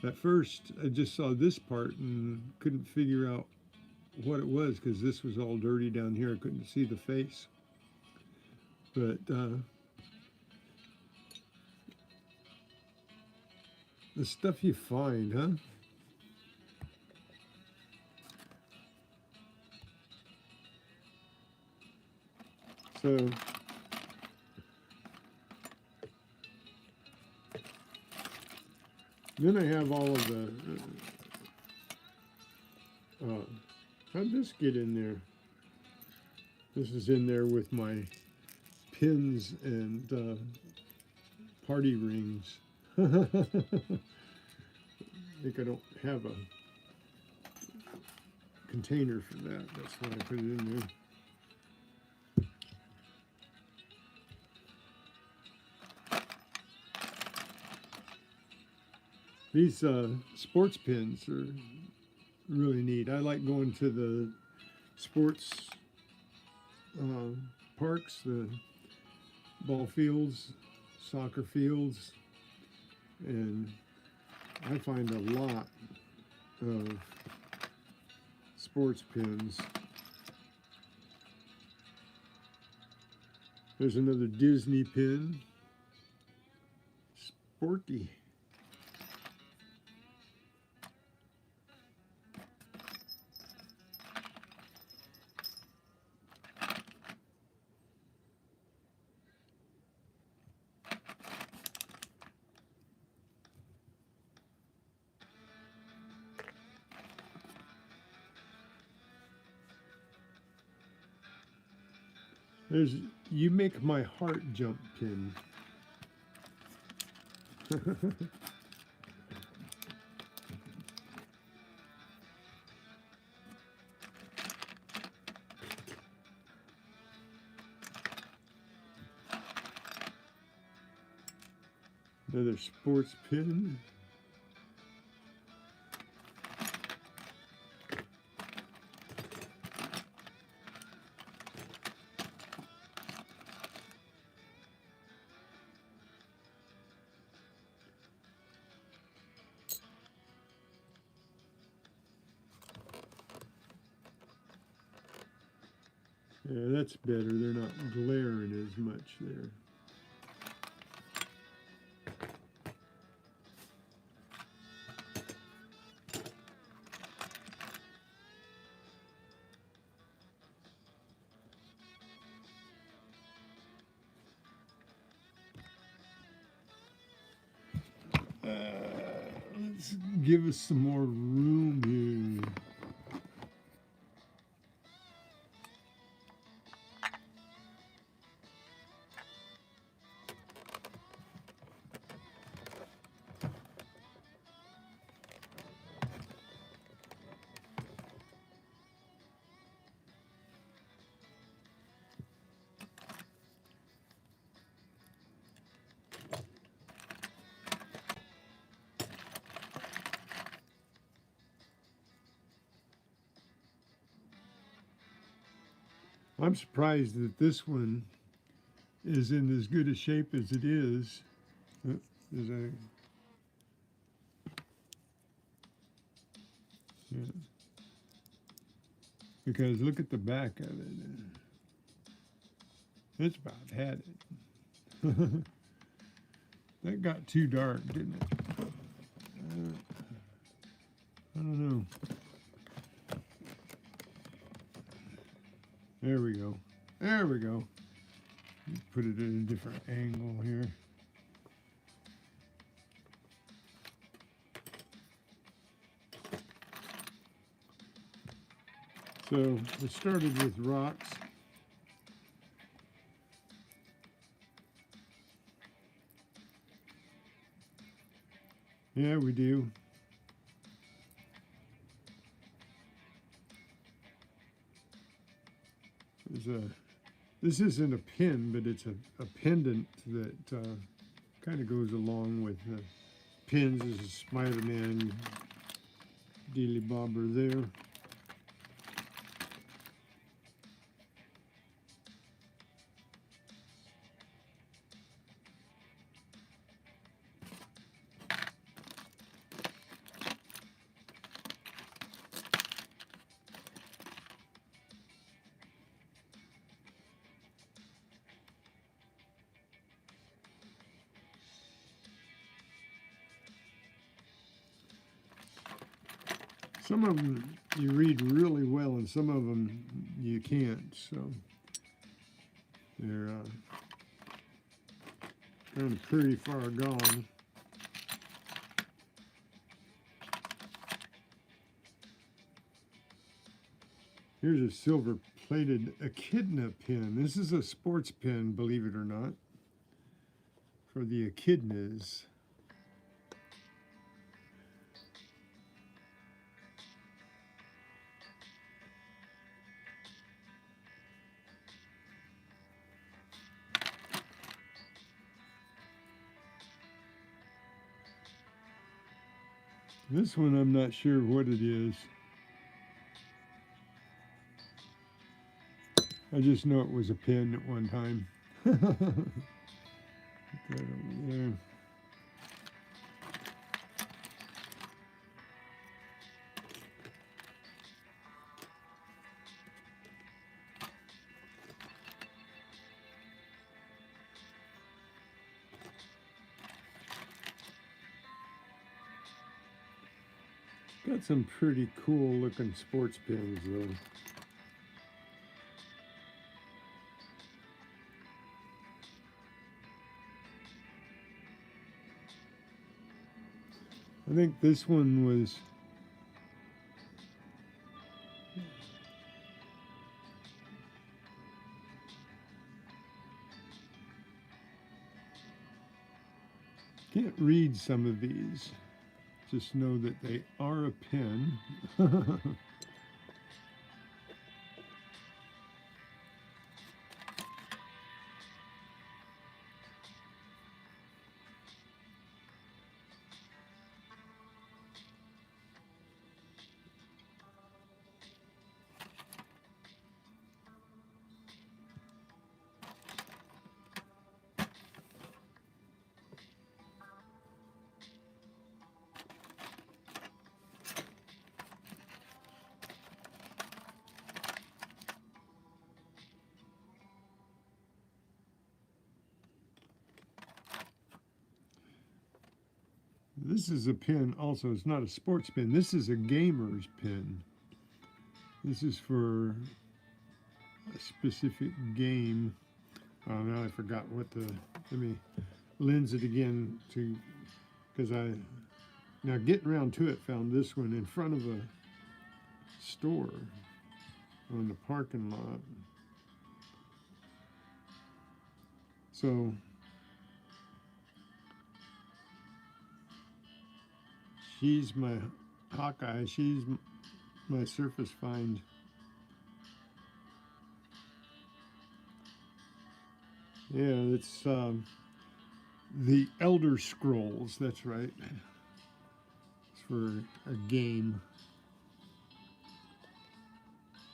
At first, I just saw this part and couldn't figure out what it was because this was all dirty down here. I couldn't see the face. But the stuff you find, huh? So then I have all of the, how'd this get in there? This is in there with my pins and party rings. I think I don't have a container for that. That's why I put it in there. These sports pins are really neat. I like going to the sports parks, the ball fields, soccer fields, and I find a lot of sports pins. There's another Disney pin. Sporty. There's You Make My Heart Jump pin. Another sports pin. Yeah, that's better. They're not glaring as much there. Let's give us some more room here. I'm surprised that this one is in as good a shape as it is. Yeah. Because look at the back of it. It's about had it. That got too dark, didn't it? I don't know. There we go. There we go. Put it at a different angle here. So we started with rocks. Yeah, we do. This isn't a pin, but it's a pendant that kind of goes along with the pins. There's a Spider-Man dealy bobber there. Some of them you read really well, and some of them you can't. So They're kind of pretty far gone. Here's a silver-plated echidna pin. This is a sports pin, believe it or not, for the echidnas. This one I'm not sure what it is. I just know it was a pin at one time. Put that over there. Got some pretty cool looking sports pins though. I think this one was can't read some of these. Just know that they are a pin. This is a pin also. It's not a sports pin. This is a gamer's pin. This is for a specific game. Oh, now I forgot what the, let me lens it again to, because now getting around to it, found this one in front of a store on the parking lot. So she's my Hawkeye. She's my surface find. Yeah, it's the Elder Scrolls. That's right. It's for a game.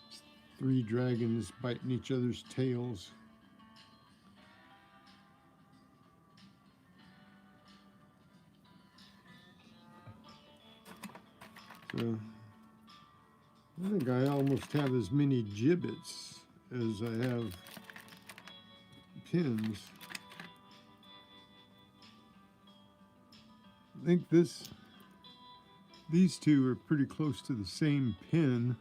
It's 3 dragons biting each other's tails. So I think I almost have as many gibbets as I have pins. I think these two are pretty close to the same pin.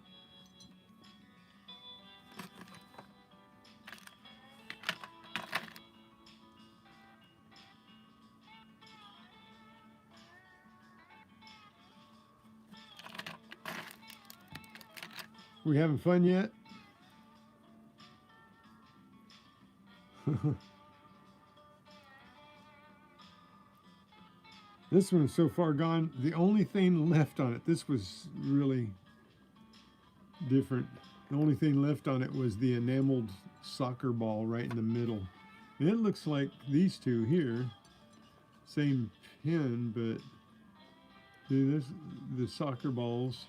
We having fun yet? This one's so far gone. The only thing left on it, this was really different. The only thing left on it was the enameled soccer ball right in the middle. And it looks like these two here, same pin, but see this, the soccer balls.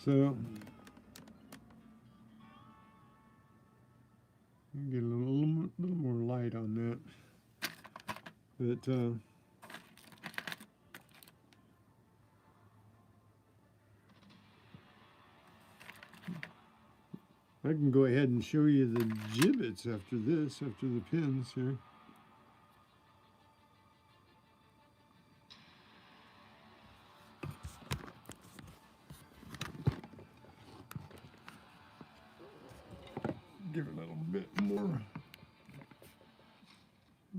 So get a little more light on that. But I can go ahead and show you the gibbets after this, after the pins here. give it a little bit more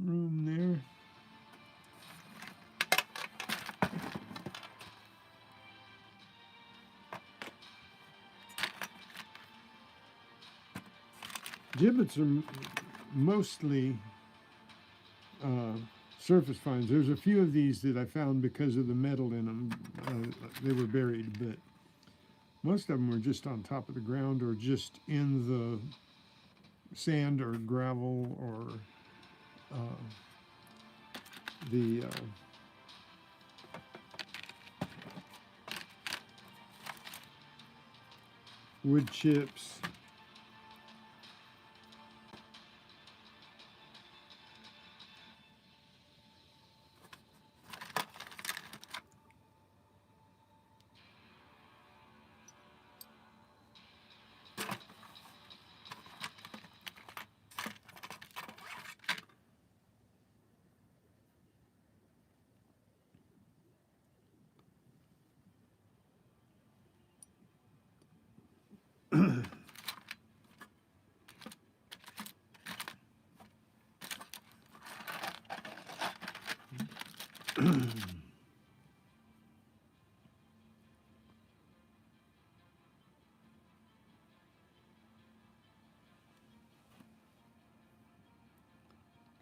room there. Gibbets are mostly surface finds. There's a few of these that I found because of the metal in them. They were buried, but most of them were just on top of the ground or just in the sand or gravel or the wood chips.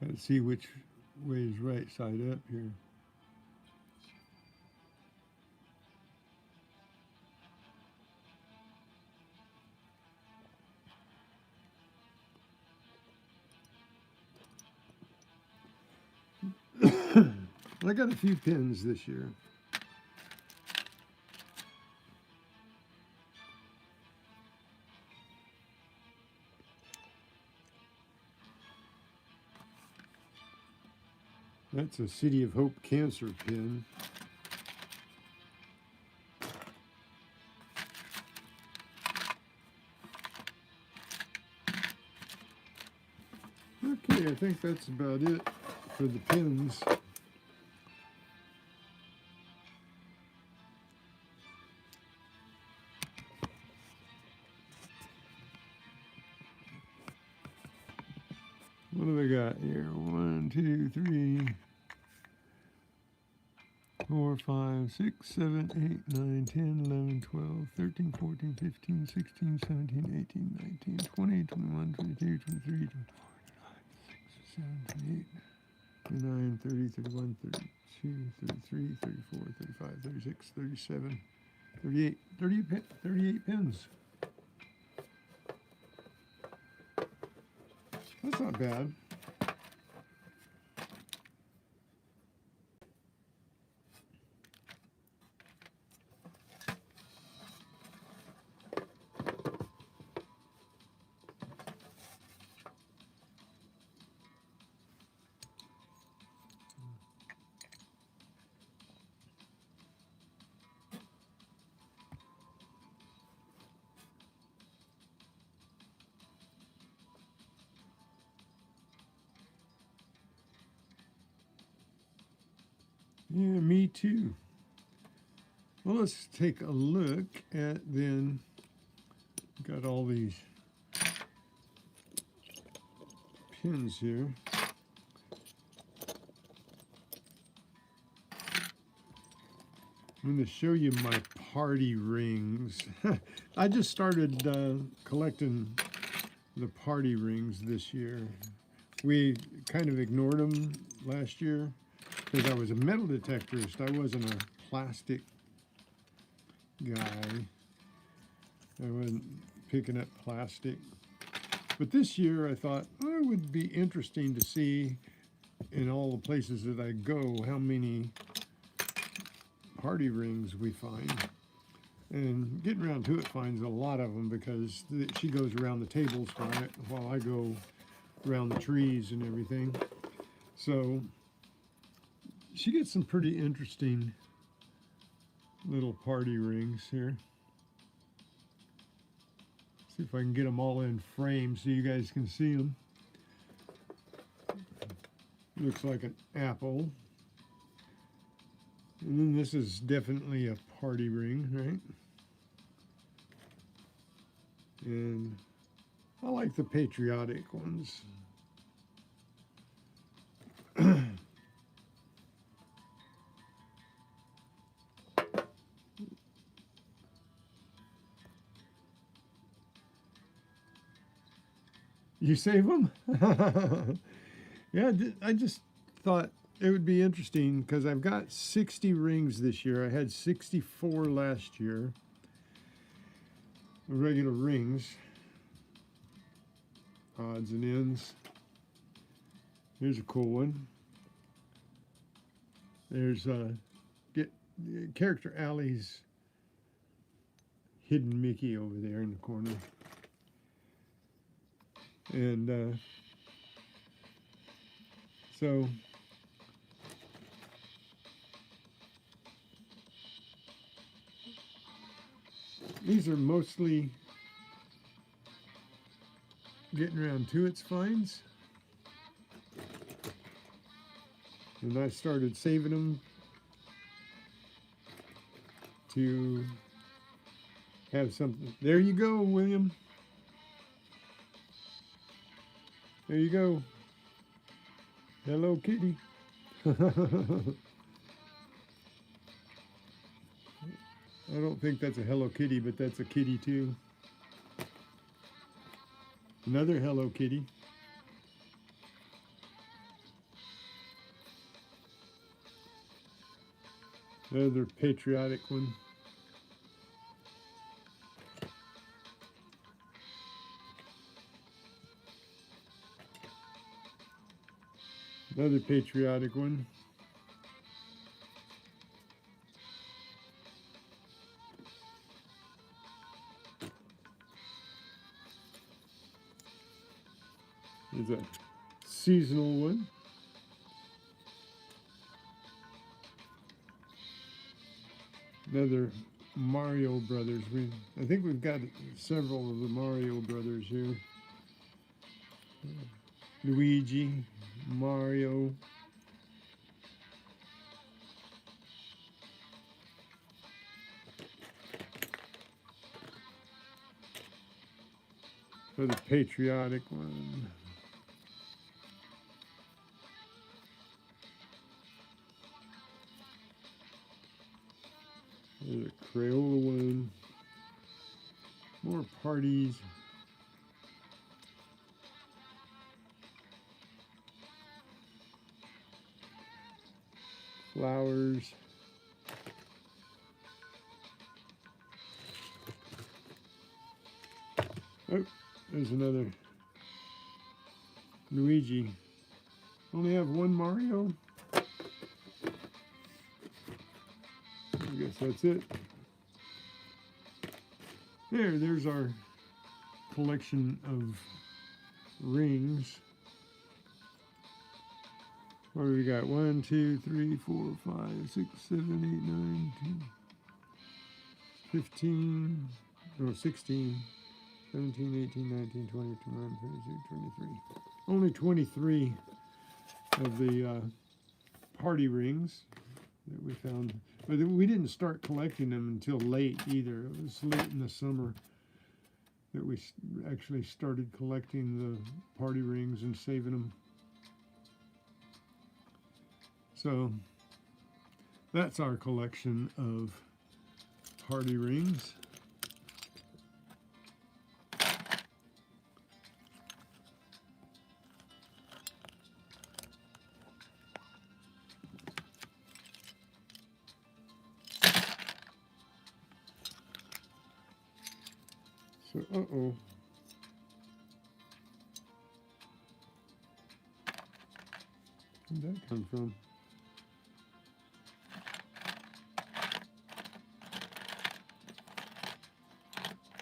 Gotta see which way is right side up here. I got a few pins this year. That's a City of Hope cancer pin. Okay, I think that's about it for the pins. What do we got here? 1, 2, 3, 4, 5, 6, 7, 8, 9, 10, 11, 12, 13, 14, 15, 16, 17, 18, 19, 20, 21, 22, 23, 24, 25, 26, 27, 28, 29, 30, 31, 32, 33, 34, 35, 36, 37, 38 pins. That's not bad. Yeah, me too. Well, let's take a look at then. Got all these pins here. I'm going to show you my party rings. I just started collecting the party rings this year. We kind of ignored them last year because I was a metal detectorist. I wasn't a plastic guy. I wasn't picking up plastic. But this year I thought, oh, it would be interesting to see in all the places that I go how many party rings we find. And getting around to it finds a lot of them because she goes around the tables while I go around the trees and everything. So she gets some pretty interesting little party rings here. See if I can get them all in frame so you guys can see them. Looks like an apple. And then this is definitely a party ring, right? And I like the patriotic ones. You save them? Yeah, I just thought it would be interesting because I've got 60 rings this year. I had 64 last year, regular rings, odds and ends. Here's a cool one. There's Character Alley's hidden Mickey over there in the corner. And so these are mostly getting around to its finds. And I started saving them to have something. There you go, William. There you go. Hello, kitty. I don't think that's a Hello Kitty, but that's a kitty too. Another Hello Kitty. Another patriotic one. Another patriotic one. There's a seasonal one. Another Mario Brothers. I think we've got several of the Mario Brothers here. Luigi, Mario. Another patriotic one. There's a Crayola one. More parties. Flowers. Oh, there's another Luigi. Only have one Mario. I guess that's it. There's our collection of rings. What do we got? 1, 2, 3, 4, 5, 6, 7, 8, 9, 10, 15, no, 16, 17, 18, 19, 20, 21, 22, 23. Only 23 of the party rings that we found. But we didn't start collecting them until late either. It was late in the summer that we actually started collecting the party rings and saving them. So that's our collection of party rings. So, uh-oh. Where'd that come from?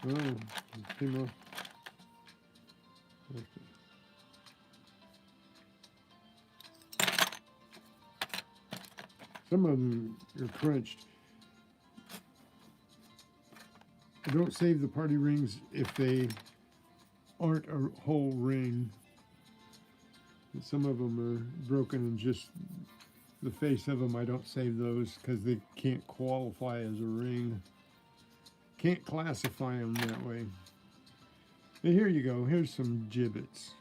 Oh, it came off. Some of them are crunched. I don't save the party rings if they aren't a whole ring. Some of them are broken and just the face of them. I don't save those because they can't qualify as a ring. Can't classify them that way. Here you go. Here's some gibbets.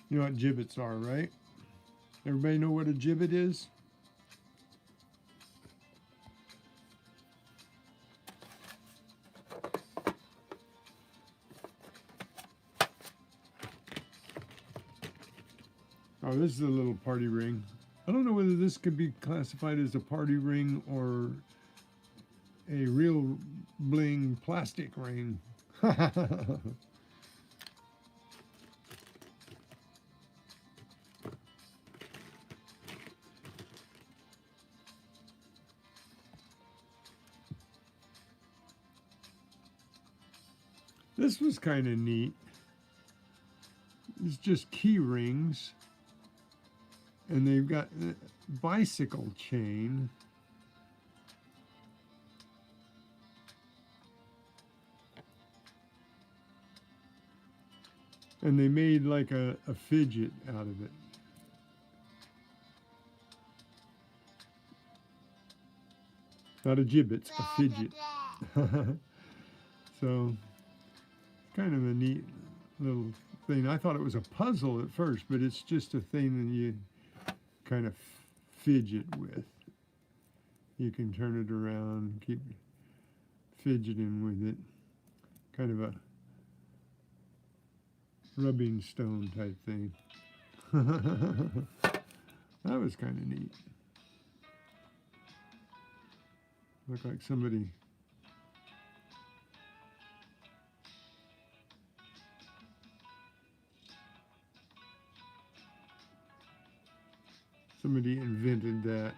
You know what gibbets are, right? Everybody know what a gibbet is? Oh, this is a little party ring. I don't know whether this could be classified as a party ring or a real bling plastic ring. This was kind of neat. It's just key rings, and they've got a bicycle chain. And they made like a fidget out of it. Not a gibbet, a fidget. So, kind of a neat little thing. I thought it was a puzzle at first, but it's just a thing that you kind of fidget with. You can turn it around, keep fidgeting with it. Kind of a rubbing stone type thing. That was kind of neat. Looked like somebody invented that.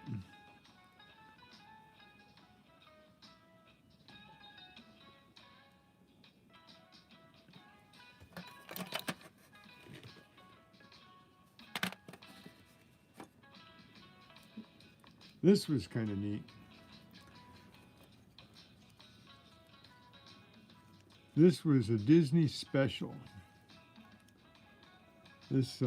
This was kind of neat. This was a Disney special. This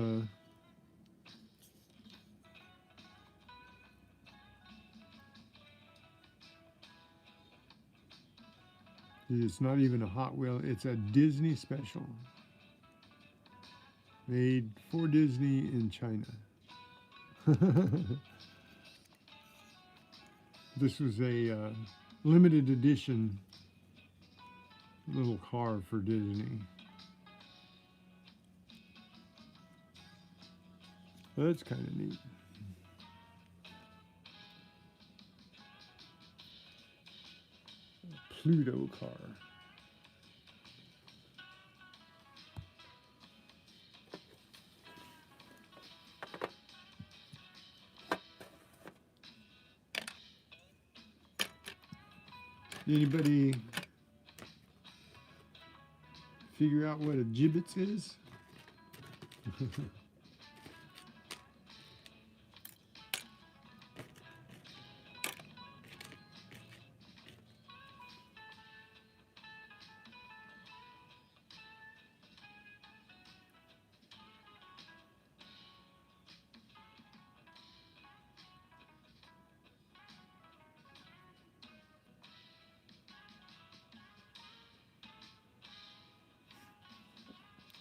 it's not even a Hot Wheel, it's a Disney special. Made for Disney in China. This was a limited edition little car for Disney. That's kind of neat. A Pluto car. Anybody figure out what a gibbet is?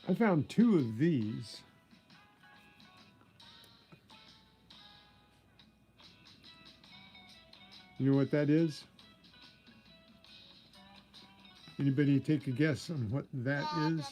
I found 2 of these. You know what that is? Anybody take a guess on what that is?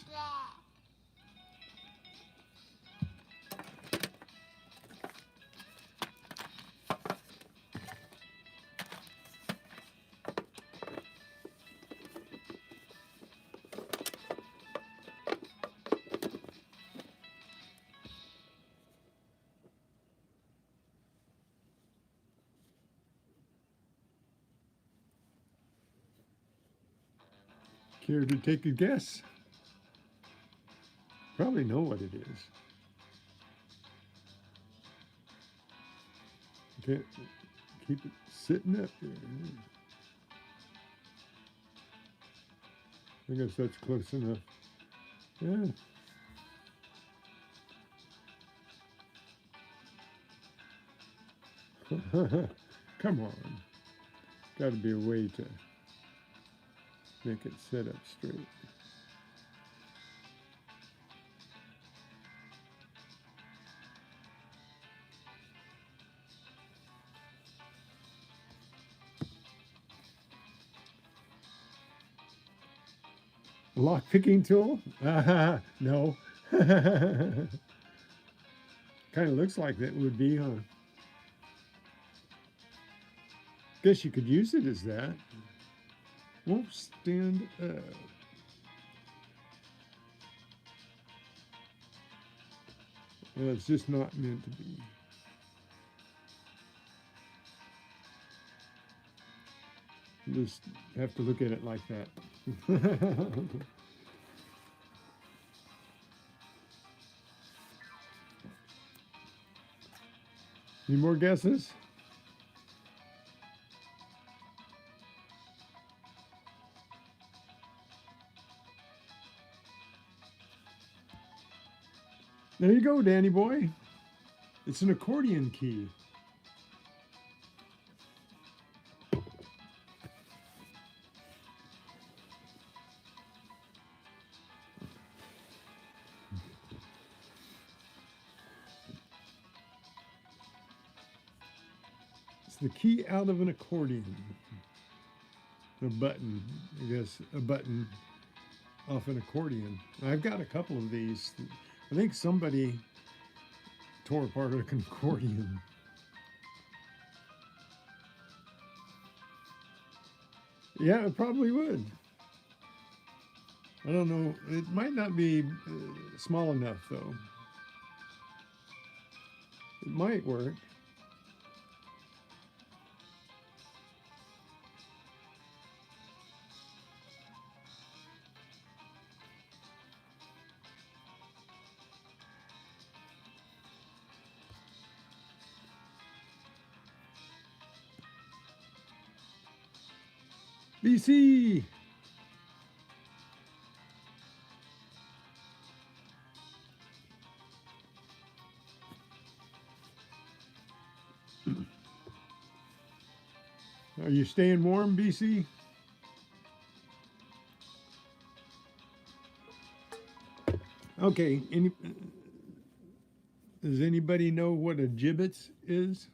Care to take a guess? Probably know what it is. Okay, keep it sitting up there. I guess that's close enough. Yeah. Come on. Got to be a way to make it sit up straight. Lock picking tool? No. Kind of looks like that would be, huh? Guess you could use it as that. Won't stand up. Well, it's just not meant to be. You just have to look at it like that. Any more guesses? There you go, Danny boy. It's an accordion key. It's the key out of an accordion. A button, I guess, a button off an accordion. I've got a couple of these. I think somebody tore apart an accordion. Yeah, it probably would. I don't know. It might not be small enough, though. It might work. BC! Are you staying warm, BC? Okay. Does anybody know what a gibbets is?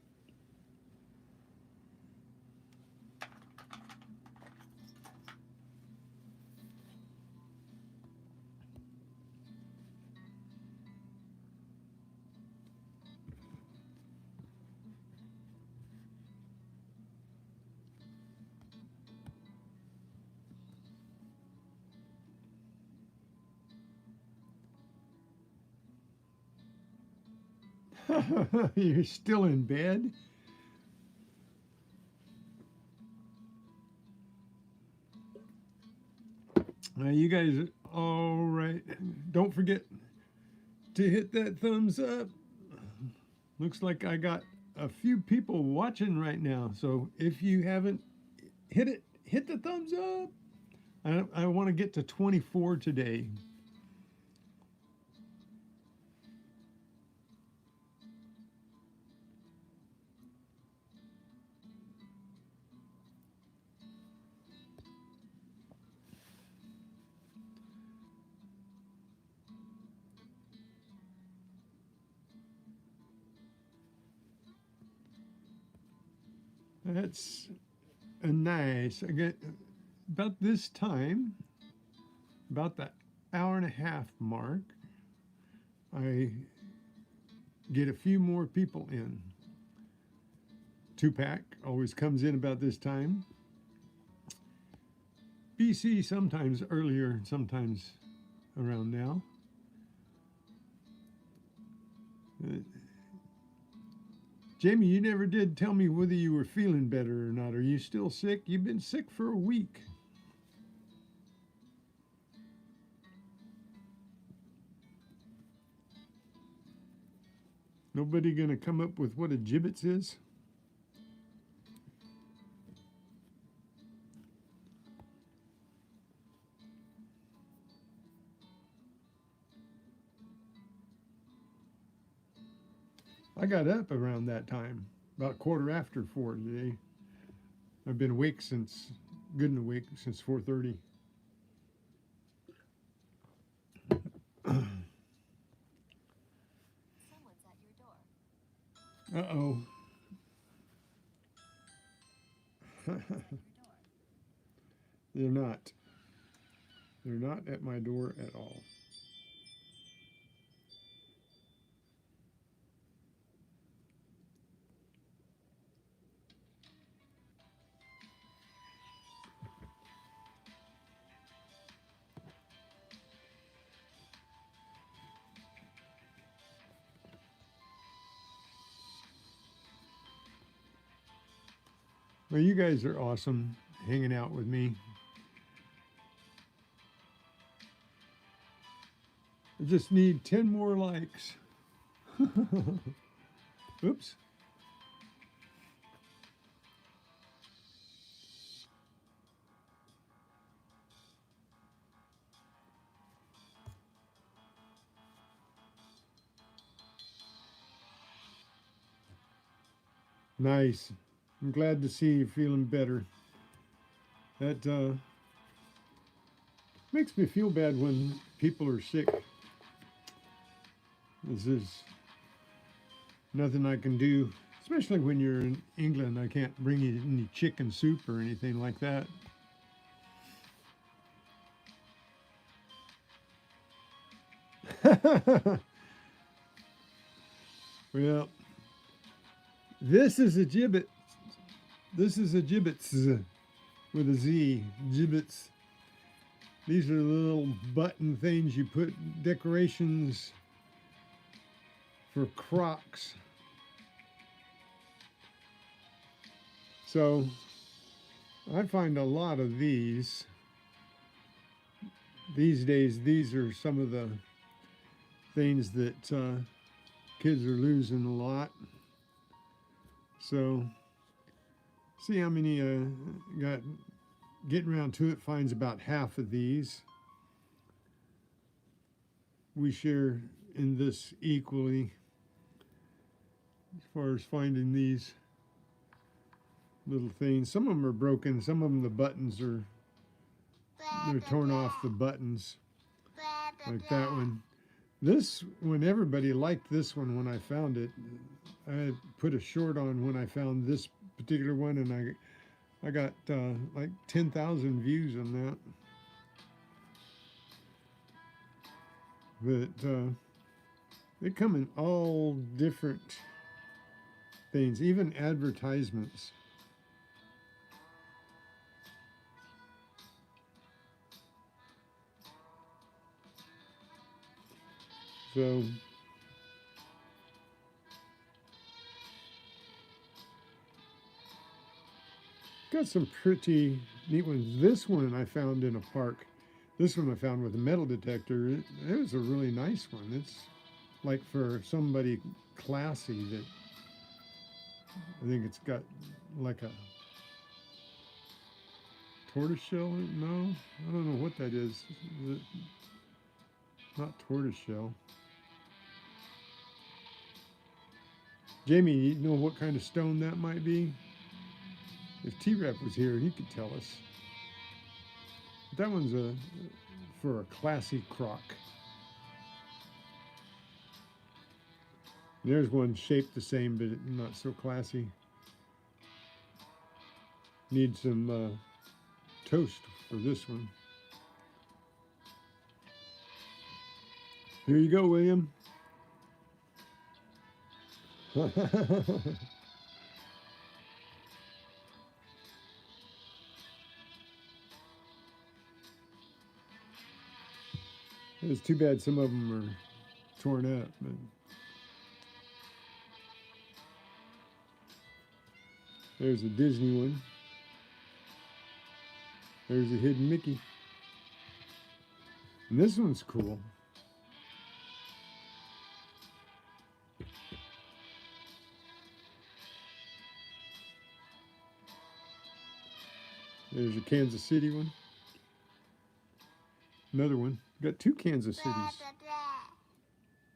You're still in bed? You guys, all right. Don't forget to hit that thumbs up. Looks like I got a few people watching right now. So if you haven't hit it, hit the thumbs up. I want to get to 24 today. That's a nice. I get about this time, about the hour and a half mark, I get a few more people in. 2-pack always comes in about this time. BC sometimes earlier, sometimes around now. Jamie, you never did tell me whether you were feeling better or not. Are you still sick? You've been sick for a week. Nobody gonna come up with what a gibbets is? I got up around that time, about 4:15 today. I've been awake since, good and awake since 4:30. Someone's at your door. Uh-oh. They're not. They're not at my door at all. Well, you guys are awesome hanging out with me. I just need 10 more likes. Oops. Nice. I'm glad to see you feeling better. That makes me feel bad when people are sick. This is nothing I can do, especially when you're in England. I can't bring you any chicken soup or anything like that. Well, this is a gibbet. This is a gibbets with a Z. Gibbets. These are the little button things you put decorations for Crocs. So I find a lot of these days. These are some of the things that kids are losing a lot. So see how many got. Getting around to it, finds about half of these. We share in this equally as far as finding these little things. Some of them are broken. Some of them, the buttons are, they're torn off the buttons, like that one. This one, everybody liked this one when I found it. I put a short on when I found this particular one, and I got like 10,000 views on that. But they come in all different things, even advertisements. So got some pretty neat ones. This one I found in a park. This one I found with a metal detector. It was a really nice one. It's like for somebody classy that I think it's got like a tortoiseshell. No, I don't know what that is. Is it not tortoiseshell? Jamie, you know what kind of stone that might be? If T-Rep was here, he could tell us. That one's for a classy croc. There's one shaped the same, but not so classy. Need some toast for this one. Here you go, William. It's too bad some of them are torn up, but there's a Disney one. There's a hidden Mickey. And this one's cool. There's a Kansas City one. Another one. Got two Kansas Cities.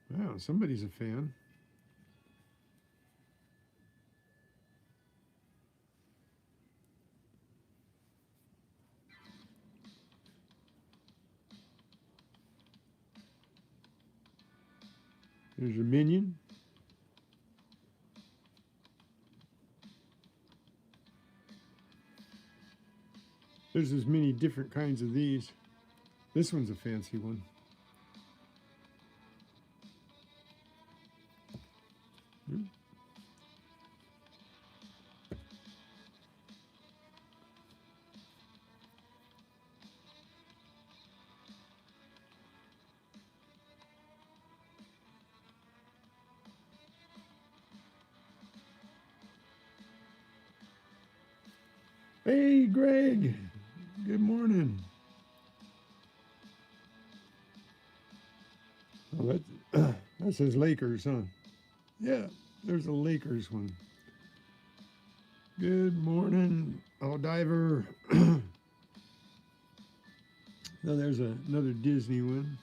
Wow, somebody's a fan. There's a minion. There's as many different kinds of these. This one's a fancy one. Hey, Greg. Good morning. Oh, that says Lakers, huh? Yeah, there's a Lakers one. Good morning, Diver. Now there's another Disney one.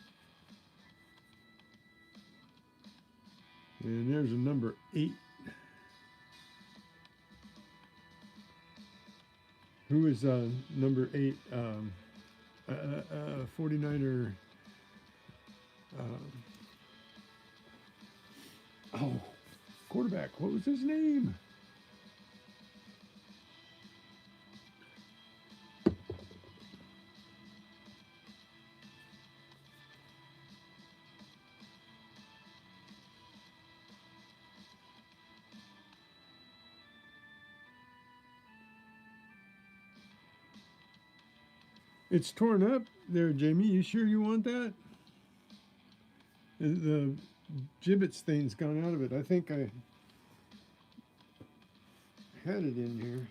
And there's a number 8. Who is number 8? 49er. Quarterback. What was his name? It's torn up there, Jamie. You sure you want that? The gibbets thing's gone out of it. I think I had it in here.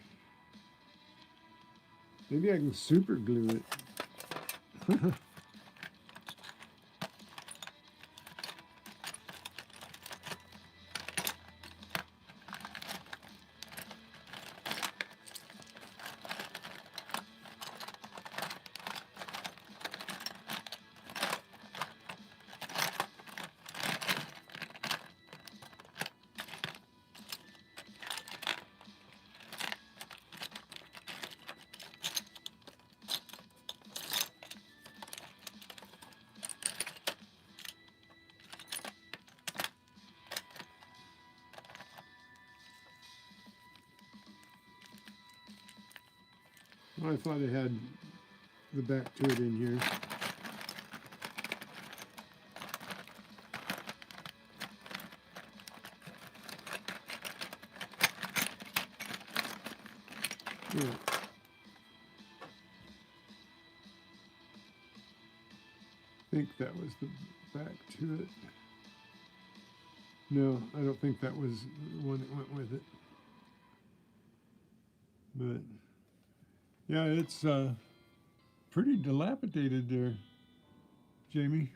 Maybe I can super glue it. I thought I had the back to it in here. Yeah. I think that was the back to it. No, I don't think that was the one that went with it. But yeah, it's pretty dilapidated there, Jamie.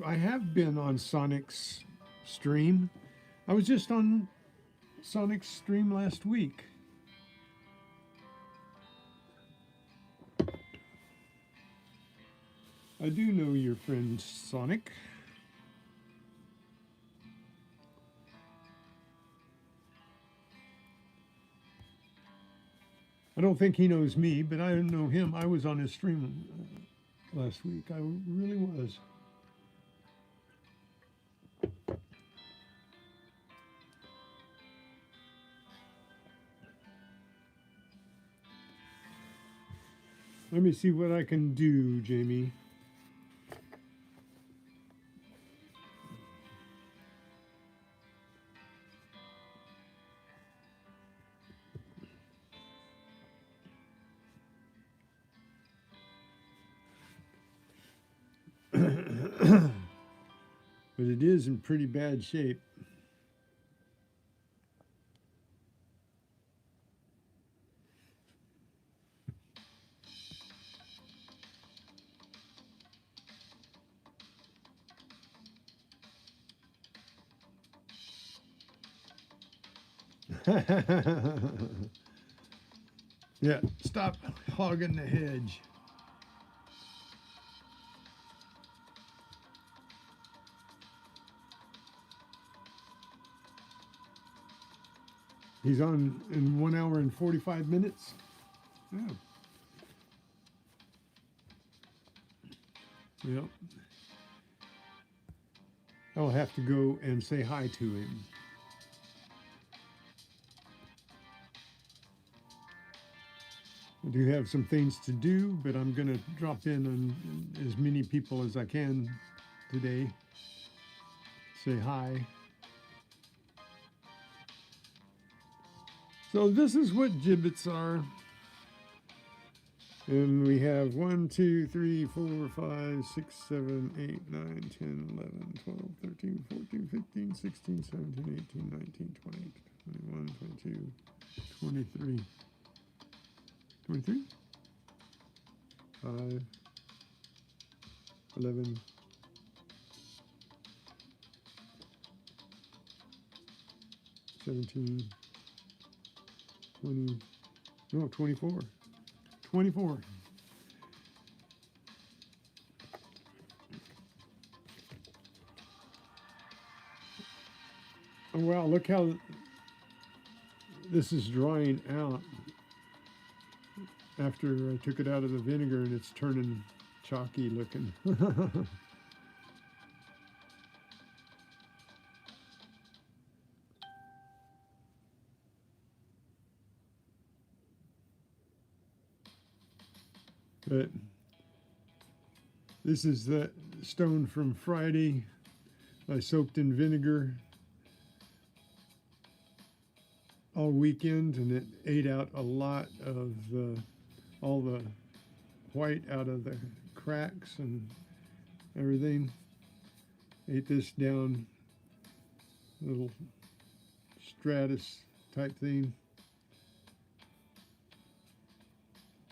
I have been on Sonic's stream. I was just on Sonic's stream last week. I do know your friend Sonic. I don't think he knows me, but I know him. I was on his stream last week. I really was. Let me see what I can do, Jamie. But it is in pretty bad shape. Yeah, stop hogging the hedge. He's on in 1 hour and 45 minutes. Yeah. Yep. I'll have to go and say hi to him. I do have some things to do, but I'm going to drop in on as many people as I can today. Say hi. So this is what gibbets are. And we have 1, 2, 3, 4, 5, 6, 7, 8, 9, 10, 11, 12, 13, 14, 15, 16, 17, 18, 19, 20, 21, 22, 23. 23? 5, 11, 17, 20, no, 24. 24. Oh, wow, look how this is drying out after I took it out of the vinegar, and it's turning chalky looking. But this is the stone from Friday. I soaked in vinegar all weekend, and it ate out a lot of all the white out of the cracks and everything. Ate this down, little stratus type thing.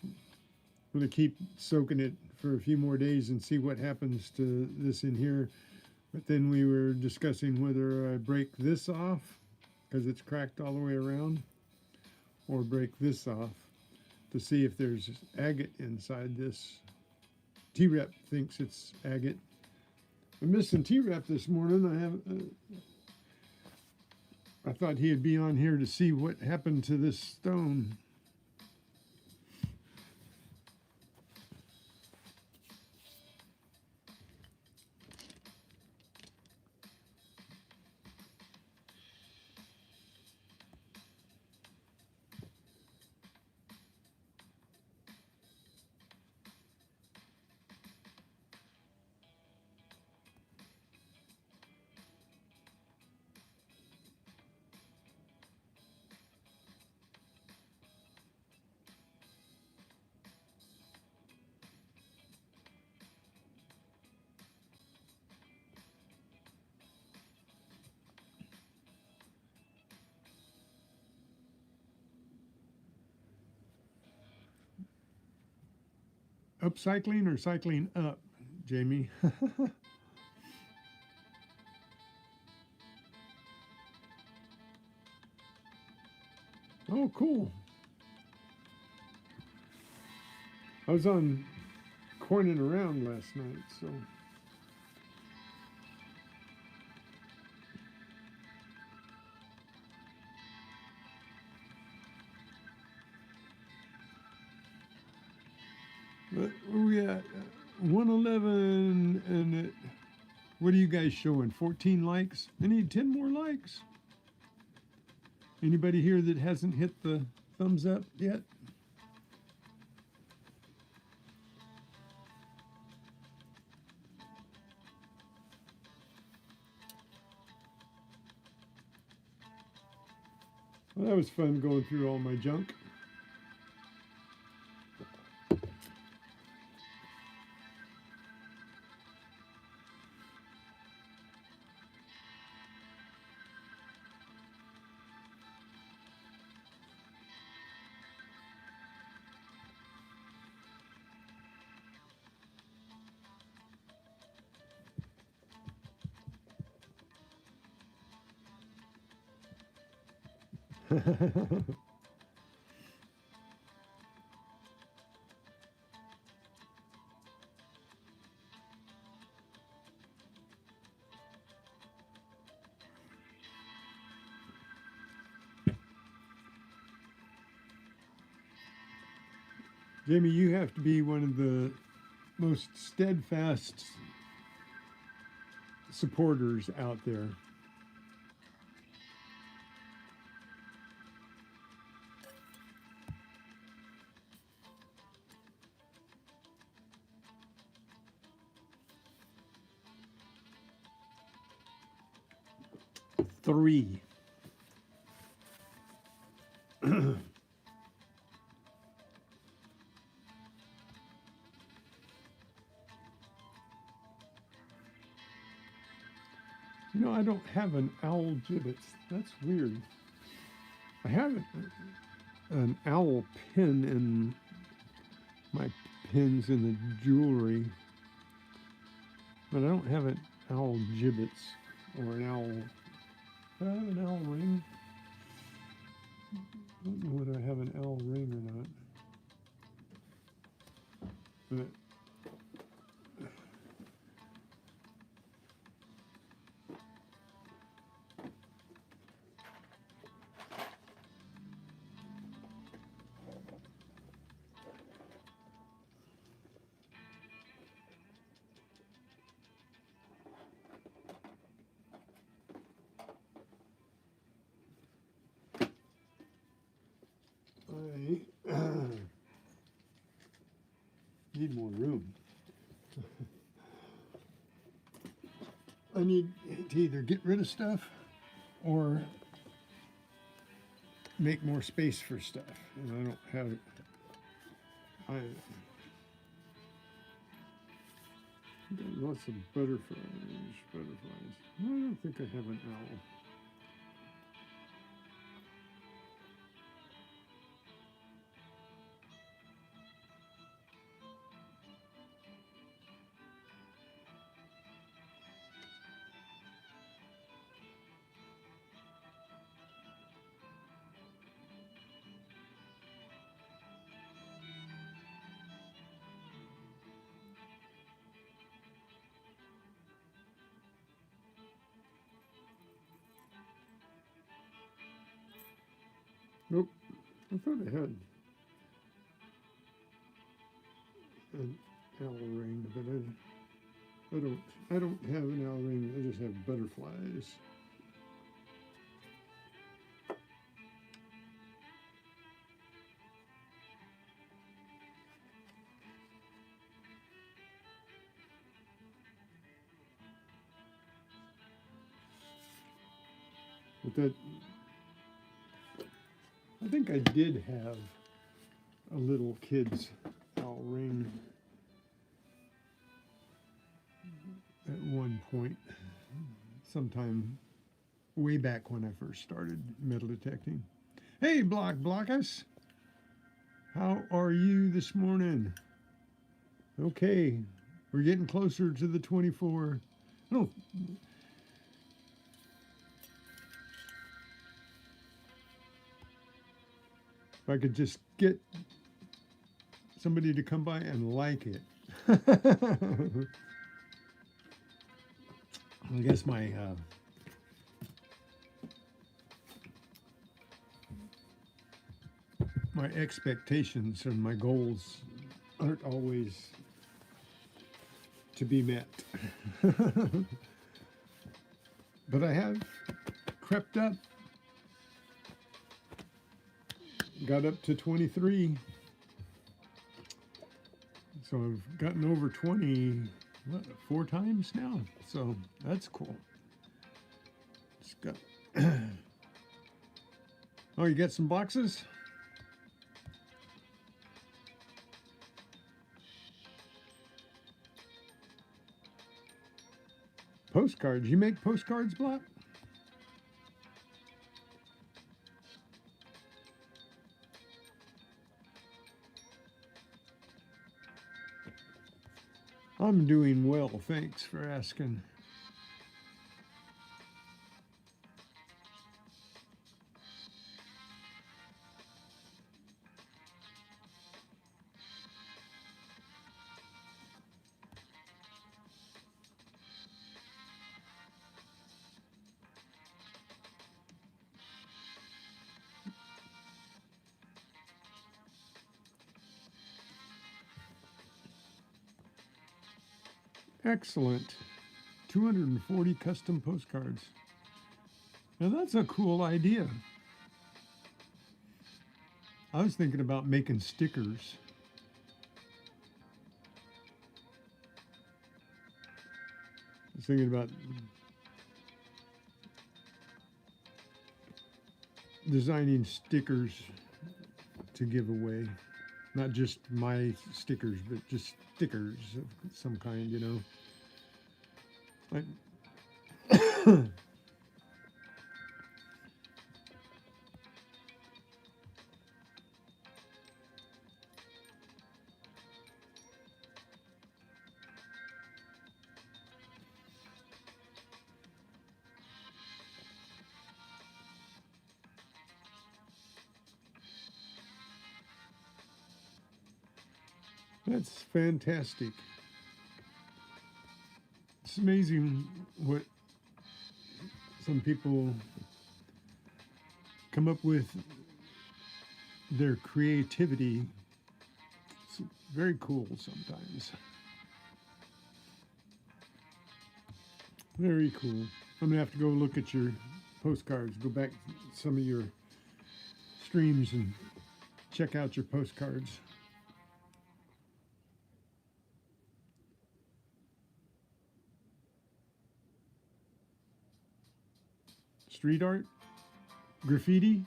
I'm going to keep soaking it for a few more days and see what happens to this in here. But then we were discussing whether I break this off because it's cracked all the way around, or break this off to see if there's agate inside this. T-Rep thinks it's agate. I'm missing T-Rep this morning. I thought he'd be on here to see what happened to this stone. Upcycling or cycling up, Jamie? Oh, cool. I was on Corning Around last night, so. But where we at? 111, and it, what are you guys showing? 14 likes? I need 10 more likes. Anybody here that hasn't hit the thumbs up yet? Well, that was fun going through all my junk. Jamie, you have to be one of the most steadfast supporters out there. Three. You know, I don't have an owl gibbet. That's weird. I have an owl pin in my pins in the jewelry, but I don't have an owl gibbets or an owl. Do I have an owl ring? I don't know whether I have an owl ring or not. But I need more room. I need to either get rid of stuff or make more space for stuff. And I don't have I got lots of butterflies. I don't think I have an owl. Nope. I thought I had an owl ring, but I don't have an owl ring. I just have butterflies. But that, I think I did have a little kid's owl ring at one point, sometime way back when I first started metal detecting. Hey, Blockus, how are you this morning? Okay, we're getting closer to the 24. I don't. If I could just get somebody to come by and like it. I guess my my expectations and my goals aren't always to be met. But I have crept up, got up to 23. So I've gotten over 20, what, 4 times now? So that's cool. Just got oh, you got some boxes? Postcards. You make postcards, Block? I'm doing well, thanks for asking. Excellent. 240 custom postcards. Now that's a cool idea. I was thinking about making stickers. I was thinking about designing stickers to give away. Not just my stickers, but just stickers of some kind, you know. Like that's fantastic. It's amazing what some people come up with, their creativity. It's very cool sometimes. Very cool. I'm gonna have to go look at your postcards, go back to some of your streams and check out your postcards. Street art? Graffiti?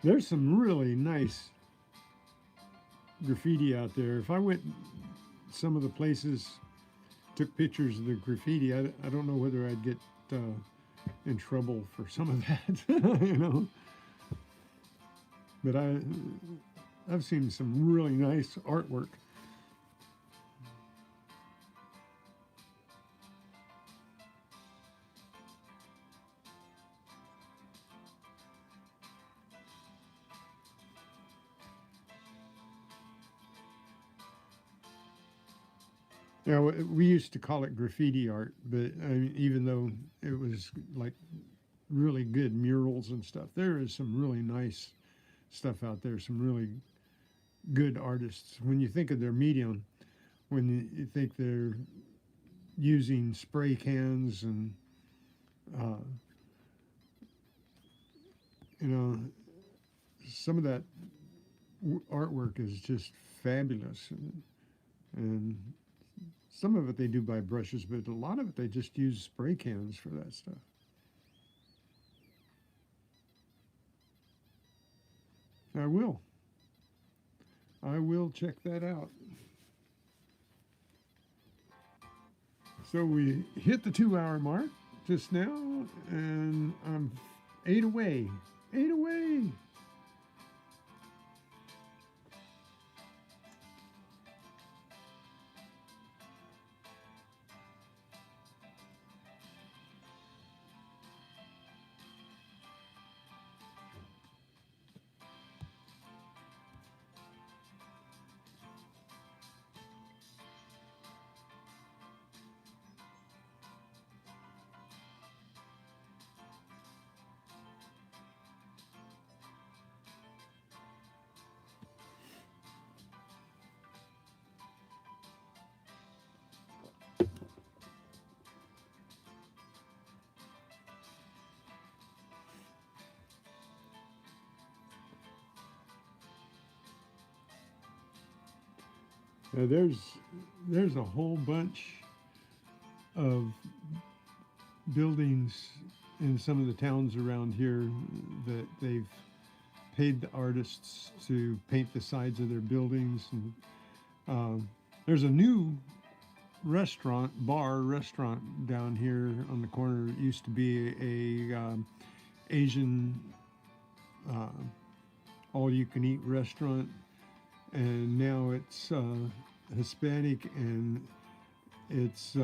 There's some really nice graffiti out there. If I went some of the places, took pictures of the graffiti, I don't know whether I'd get in trouble for some of that, you know. But I've seen some really nice artwork. Yeah, we used to call it graffiti art, but I mean, even though it was like really good murals and stuff, there is some really nice stuff out there, some really good artists. When you think of their medium, when you think they're using spray cans and, uh, you know, some of that artwork is just fabulous. And some of it they do by brushes, but a lot of it they just use spray cans for that stuff. I will. I will check that out. So we hit the 2-hour mark just now, and I'm 8 away. 8 away. There's a whole bunch of buildings in some of the towns around here that they've paid the artists to paint the sides of their buildings. And there's a new restaurant down here on the corner. It used to be a Asian all-you-can-eat restaurant, and now it's Hispanic, and it's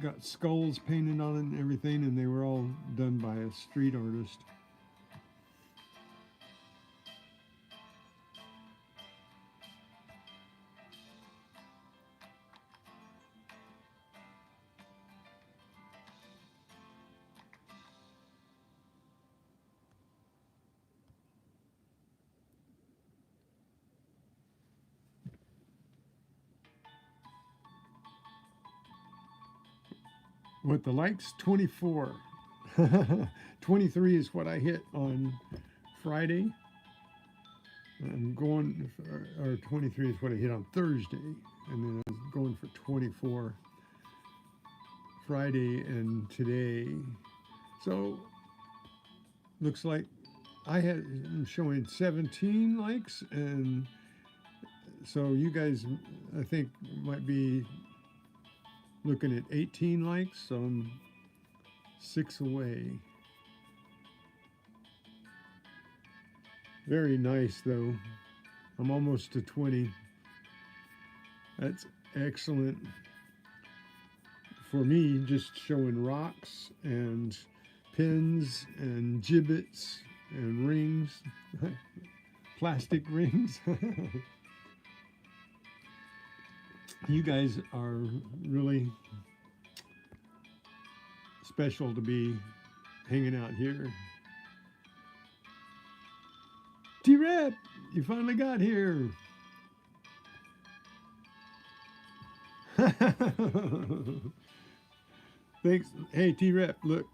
got skulls painted on it and everything, and they were all done by a street artist. With the likes, 24. 23 is what I hit on Friday. I'm going, or 23 is what I hit on Thursday. And then I'm going for 24 Friday and today. So, looks like I'm showing 17 likes, and so you guys, I think, might be looking at 18 likes, so I'm 6 away. Very nice, though. I'm almost to 20. That's excellent. For me, just showing rocks and pins and gibbets and rings, plastic rings. You guys are really special to be hanging out here. T-Rep, you finally got here. Thanks. Hey, T-Rep, look.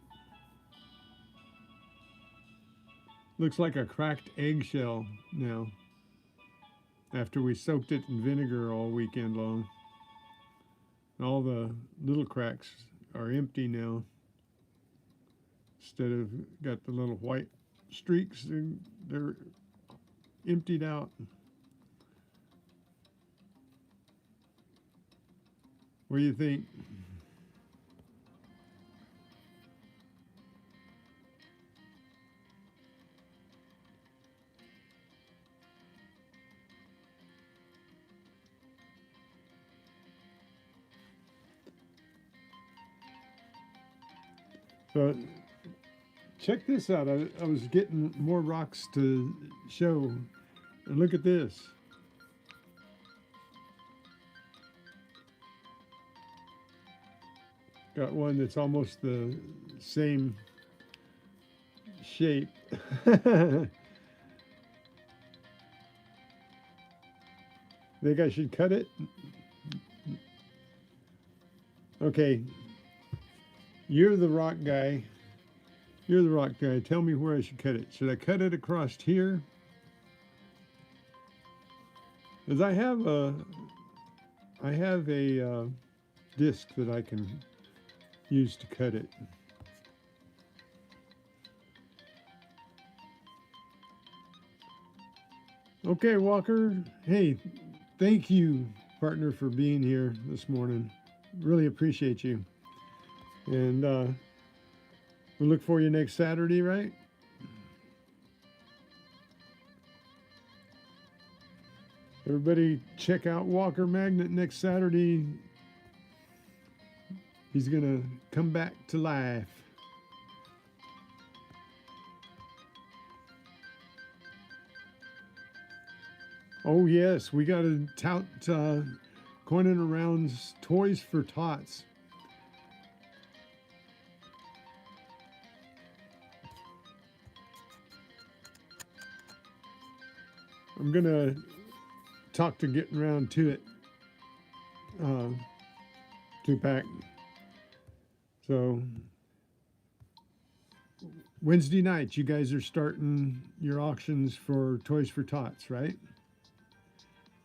Looks like a cracked eggshell now, after we soaked it in vinegar all weekend long. All the little cracks are empty now. Instead of got the little white streaks, they're emptied out. What do you think? So check this out. I was getting more rocks to show. And look at this. Got one that's almost the same shape. Think I should cut it? Okay. You're the rock guy. You're the rock guy. Tell me where I should cut it. Should I cut it across here? Because I have a disc that I can use to cut it. Okay, Walker. Hey, thank you, partner, for being here this morning. Really appreciate you. And we'll look for you next Saturday, right? Everybody check out Walker Magnet next Saturday. He's going to come back to life. Oh, yes, we got to tout Coin and Around's Toys for Tots. I'm going to talk to getting around to it, 2-pack. So Wednesday night, you guys are starting your auctions for Toys for Tots, right?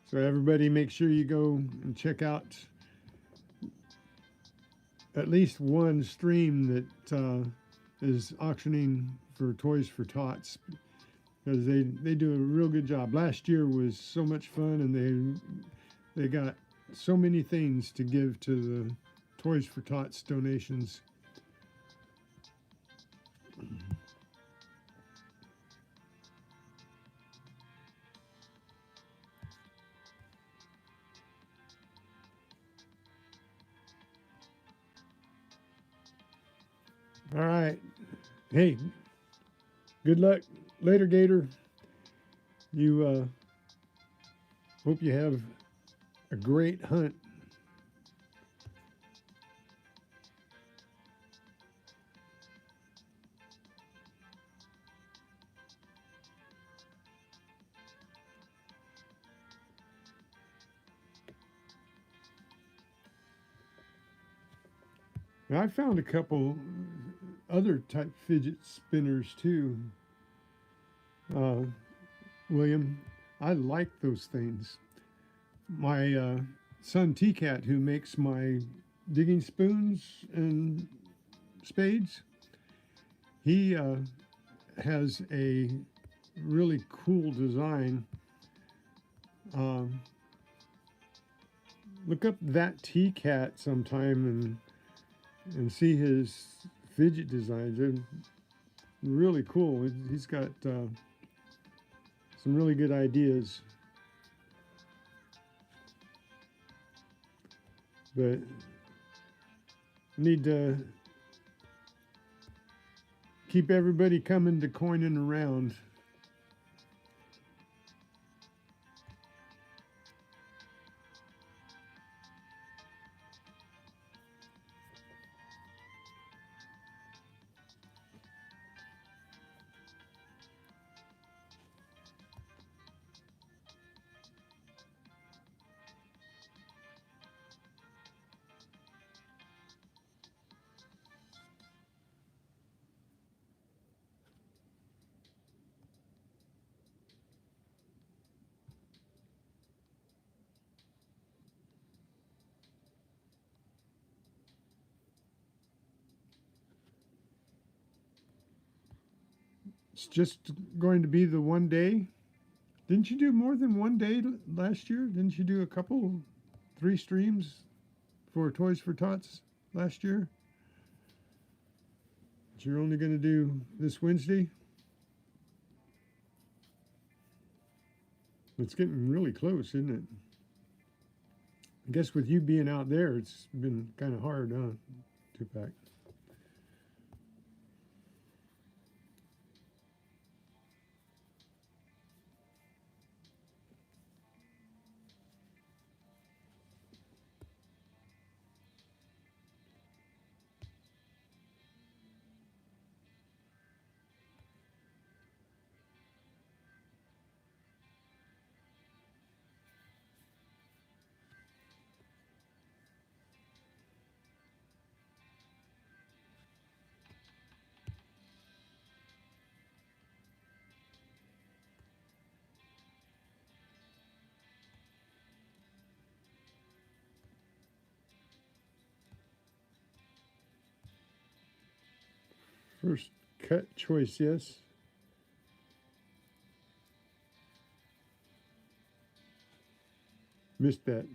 So everybody make sure you go and check out at least one stream that is auctioning for Toys for Tots, because they do a real good job. Last year was so much fun, and they got so many things to give to the Toys for Tots donations. All right. Hey, good luck later, Gator. You hope you have a great hunt. And I found a couple other type fidget spinners too, uh, William. I like those things. My son Tcat, who makes my digging spoons and spades, he has a really cool design. Um, Look up that Tcat sometime and see his fidget designs. They're really cool. He's got some really good ideas. But need to keep everybody coming to coining around. It's just going to be the one day. Didn't you do more than one day last year? Didn't you do a couple, 3 streams for Toys for Tots last year? But you're only going to do this Wednesday? It's getting really close, isn't it? I guess with you being out there, it's been kind of hard, huh? 2-pack. First cut choice, yes. Missed that.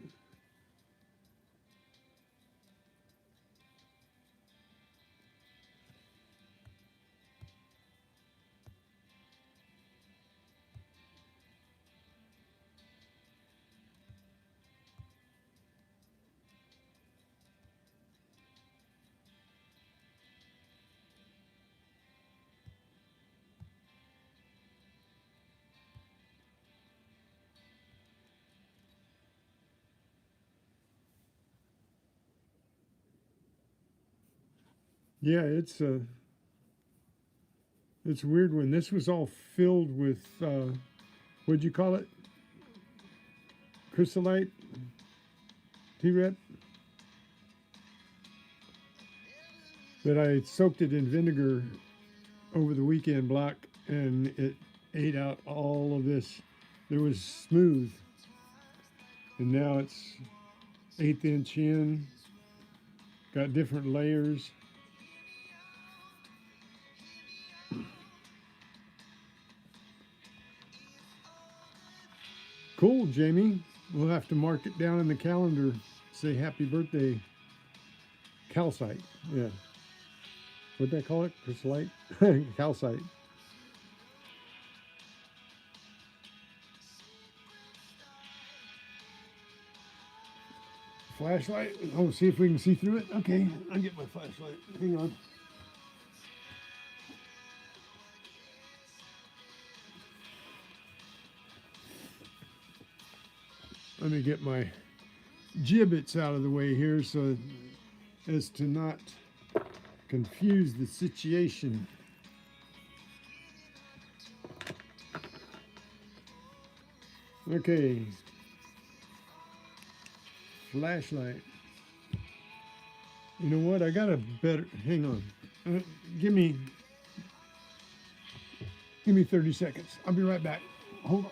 Yeah, it's weird when this was all filled with what'd you call it? Chrysolite? T-Rep? But I soaked it in vinegar over the weekend block and it ate out all of this. It was smooth. And now it's 1/8 inch in. Got different layers. Cool, Jamie. We'll have to mark it down in the calendar. Say happy birthday. Calcite. Yeah. What'd they call it? Chrysolite? Calcite. Flashlight. Oh, see if we can see through it. Okay, I'll get my flashlight. Hang on. Let me get my gibbets out of the way here so as to not confuse the situation. Okay. Flashlight. You know what? I got a better. Hang on. Uh, give me 30 seconds. I'll be right back. Hold on.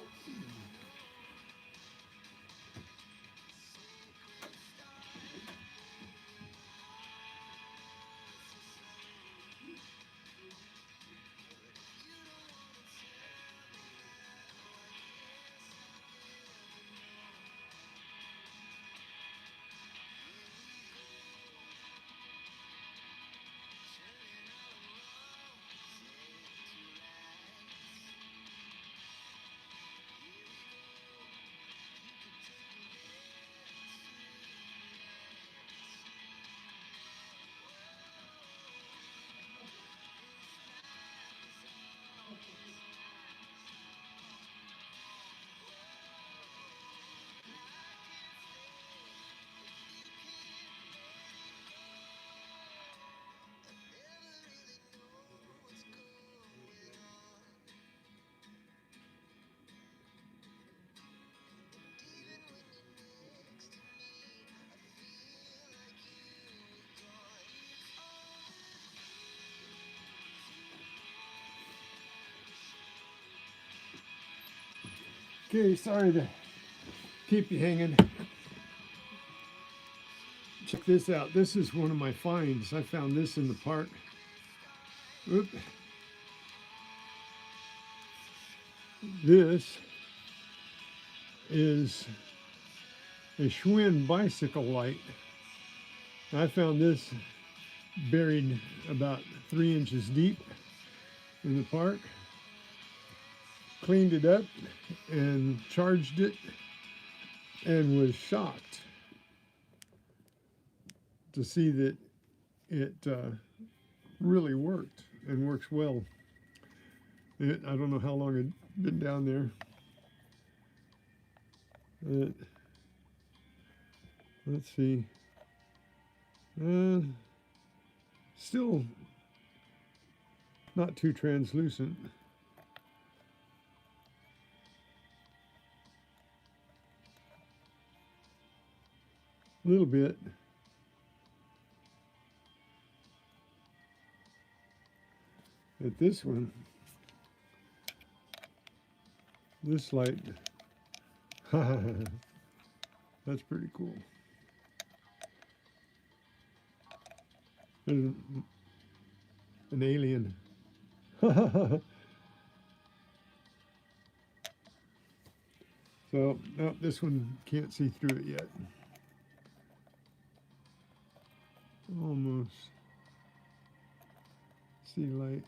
Okay, sorry to keep you hanging. Check this out. This is one of my finds. I found this in the park. Oop. This is a Schwinn bicycle light. I found this buried about 3 inches deep in the park. Cleaned it up and charged it and was shocked to see that it really worked and works well. I don't know how long it'd been down there. Let's see. Still not too translucent. A little bit. But this one, this light, that's pretty cool. There's an alien. So, no, this one can't see through it yet. Almost. See light.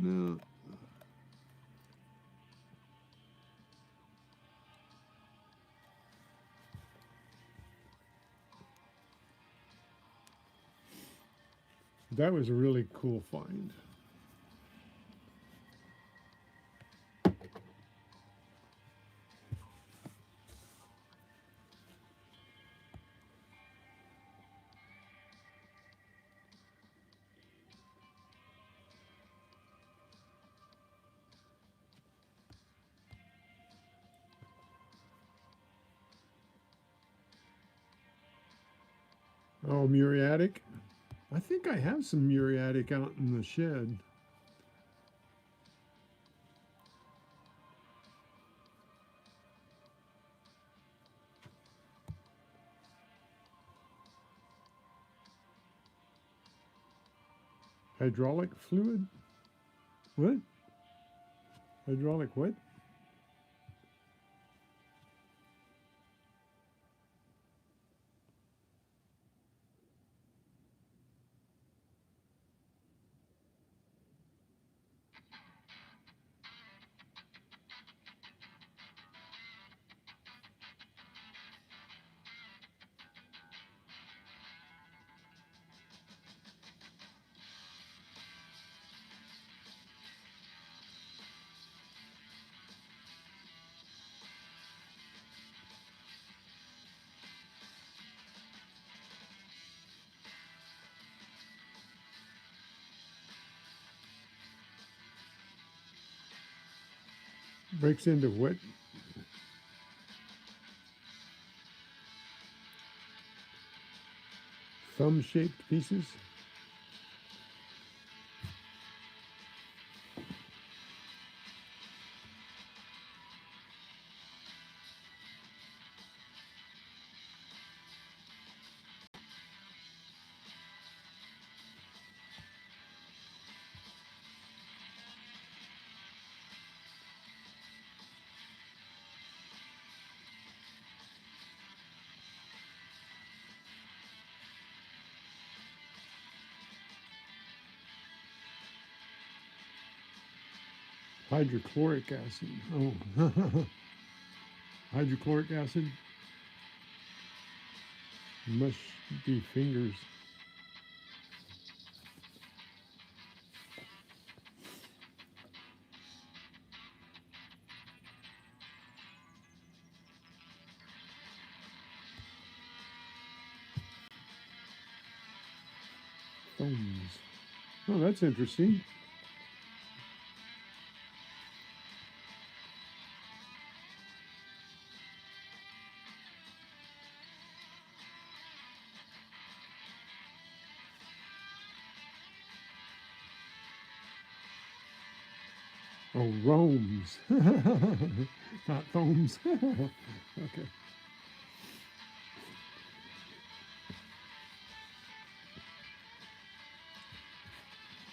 No. That was a really cool find. Oh, muriatic. I think I have some muriatic out in the shed. Hydraulic fluid? What? Hydraulic what? Breaks into what? thumb-shaped pieces. Hydrochloric acid. Oh, hydrochloric acid must be fingers. Thumbs. Oh, that's interesting. Oh, roams. Not thumbs. Okay.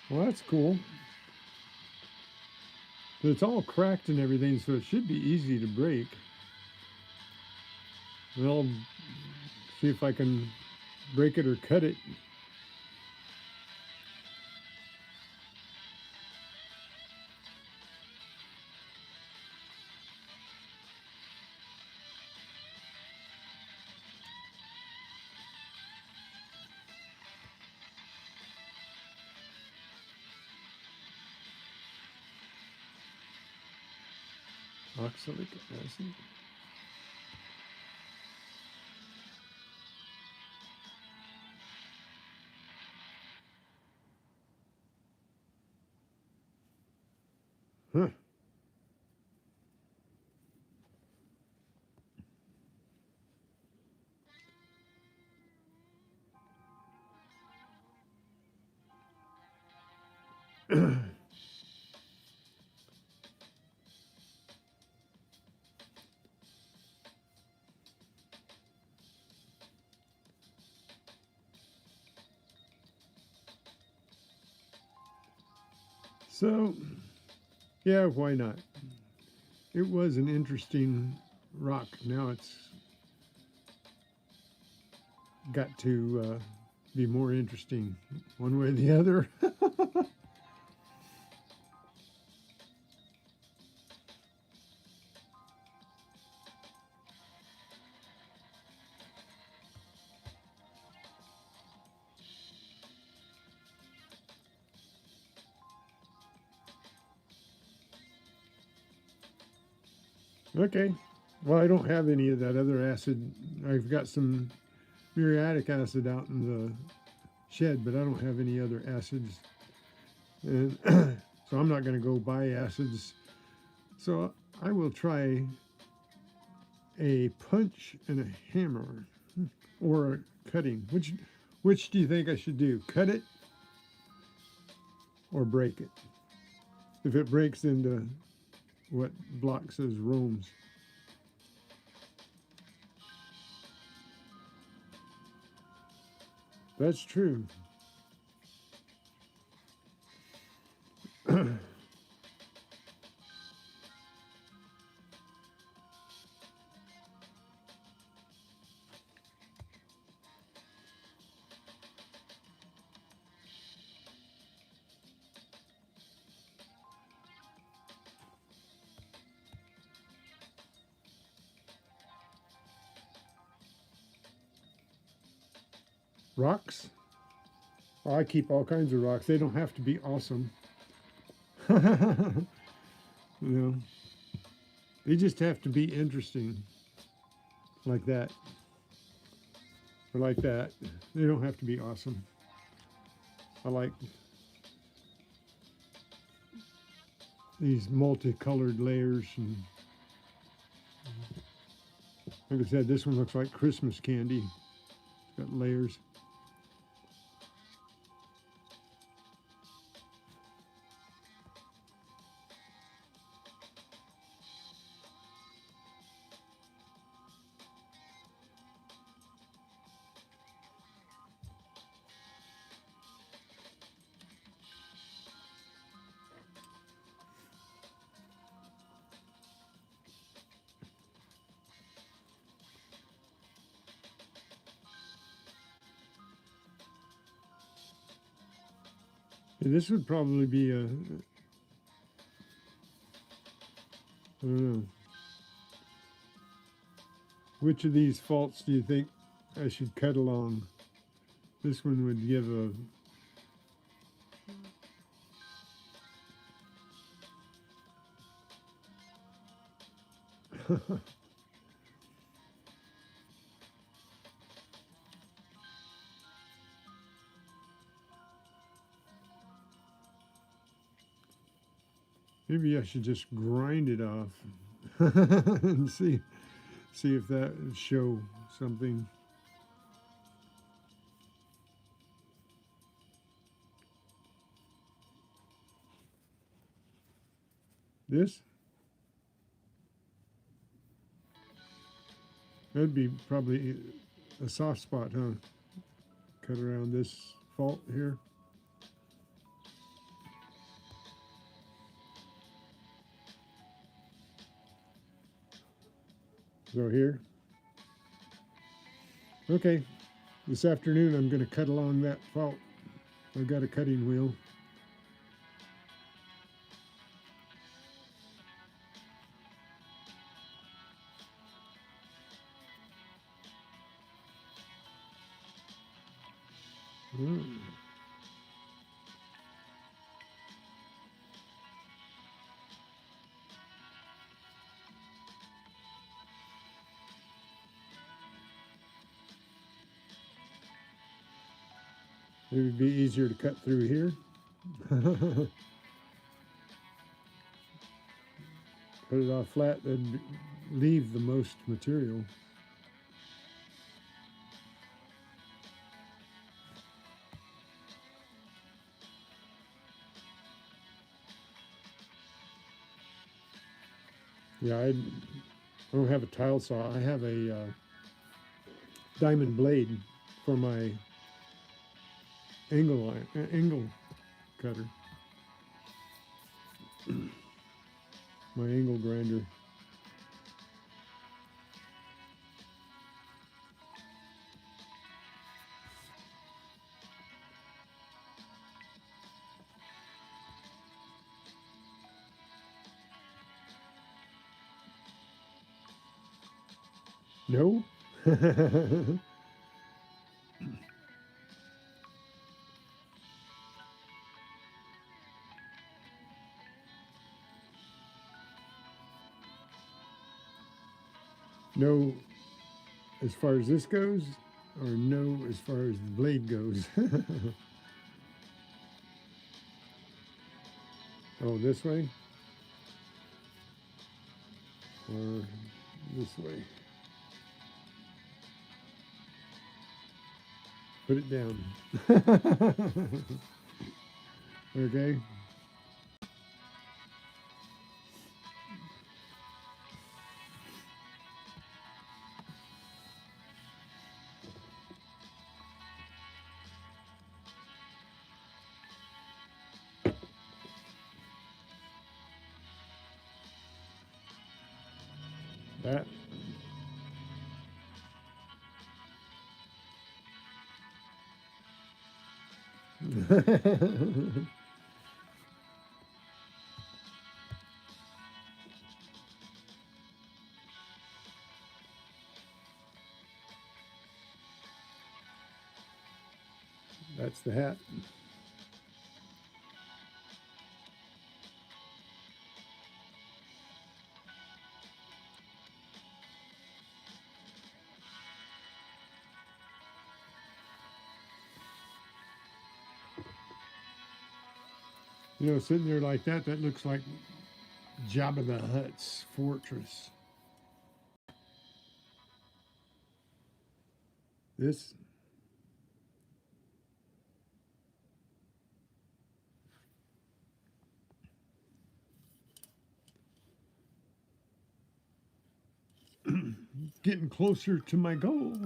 Well, that's cool. But it's all cracked and everything, so it should be easy to break. And I'll see if I can break it or cut it. Oxalic acid. Huh. So, yeah, why not? It was an interesting rock. Now it's got to be more interesting one way or the other. Okay. Well, I don't have any of that other acid. I've got some muriatic acid out in the shed, but I don't have any other acids. And so I'm not going to go buy acids. So I will try a punch and a hammer or a cutting. Which do you think I should do? Cut it or break it? If it breaks into what block says roams. That's true. Rocks? Oh, I keep all kinds of rocks. They don't have to be awesome. You know, they just have to be interesting. Like that. Or like that. They don't have to be awesome. I like these multicolored layers. And like I said, this one looks like Christmas candy. It's got layers. This would probably be a, I don't know. Which of these faults do you think I should cut along? This one would give a maybe I should just grind it off and see if that would show something. This? That'd be probably a soft spot, huh? Cut around this fault here. So here. Okay, this afternoon I'm going to cut along that fault. I've got a cutting wheel. It would be easier to cut through here. Put it off flat, then leave the most material. Yeah, I don't have a tile saw. I have a diamond blade for my angle cutter. My angle grinder. No? No as far as this goes, or no as far as the blade goes? Oh, this way? Or this way? Put it down. Okay. That. That's the hat. You know, sitting there like that, that looks like Jabba the Hutt's fortress. This. Getting closer to my goal.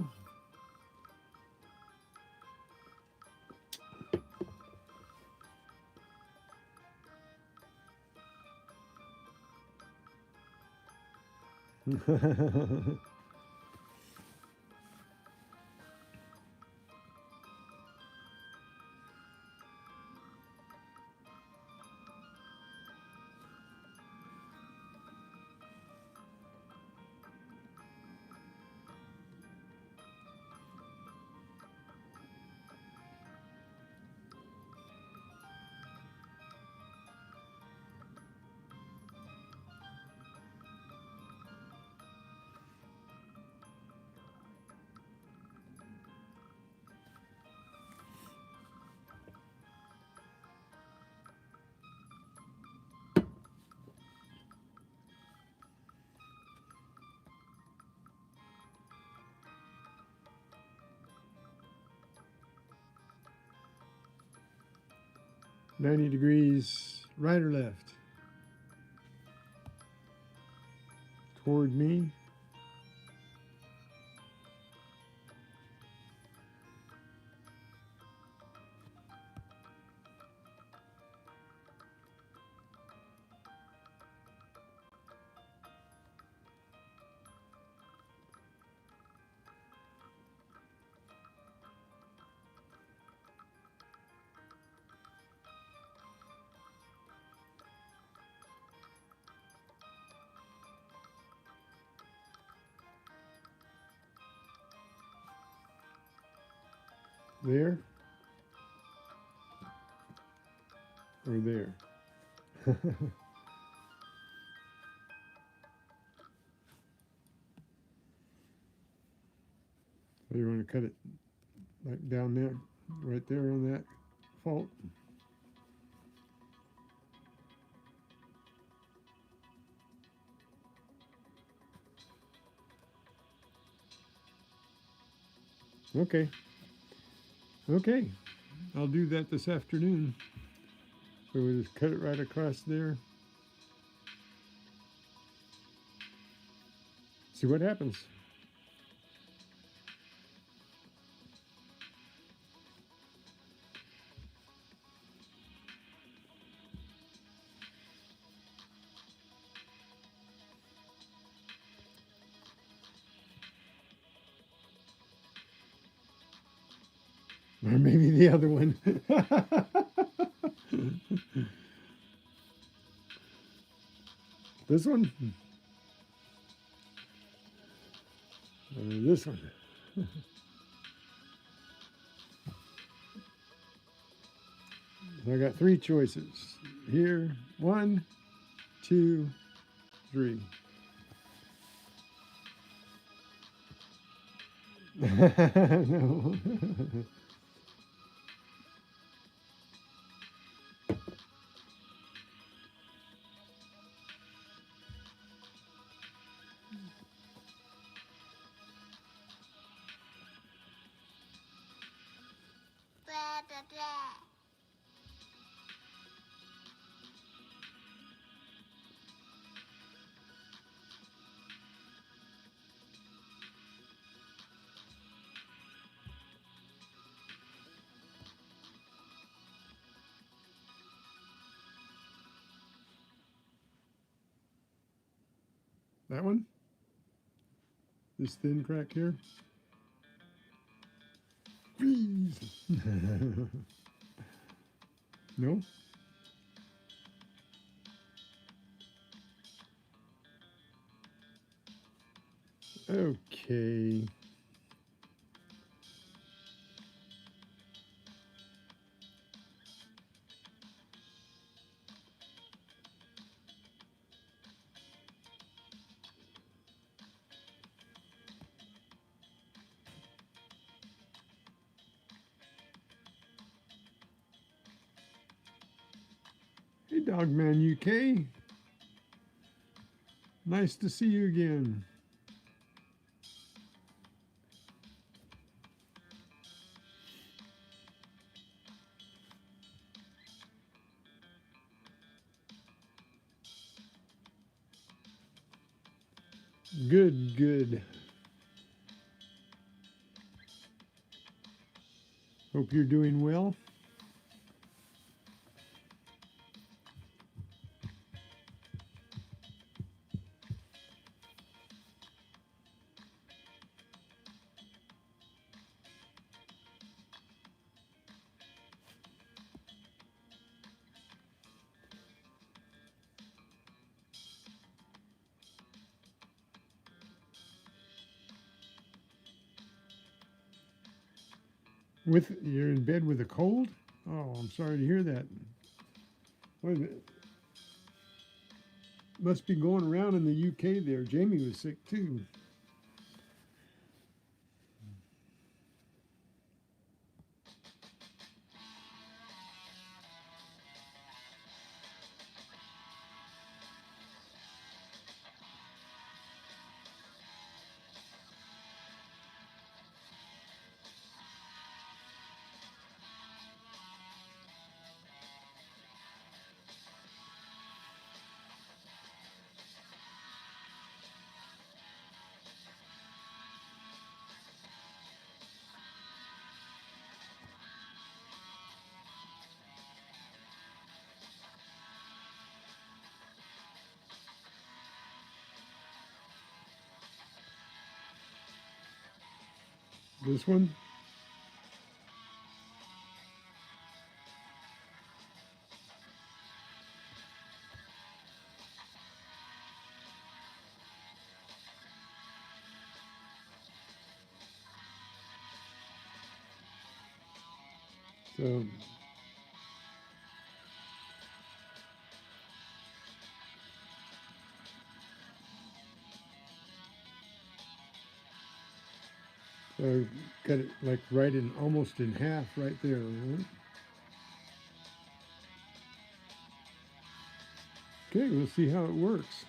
90 degrees right or left? Toward me. There or there? So you want to cut it like down there, right there on that fault. Okay. Okay. I'll do that this afternoon. So we just cut it right across there. See what happens. Or maybe the other one. This one? This one. I got 3 choices. Here, 1, 2, 3. No. That one? This thin crack here? Freeze! No? Okay. Hey, Dogman UK. Nice to see you again. Good, good. Hope you're doing well. You're in bed with a cold? Oh, I'm sorry to hear that. Wait a minute. Must be going around in the UK there. Jamie was sick too. This one? So cut it like right in, almost in half right there. Right? Okay, we'll see how it works.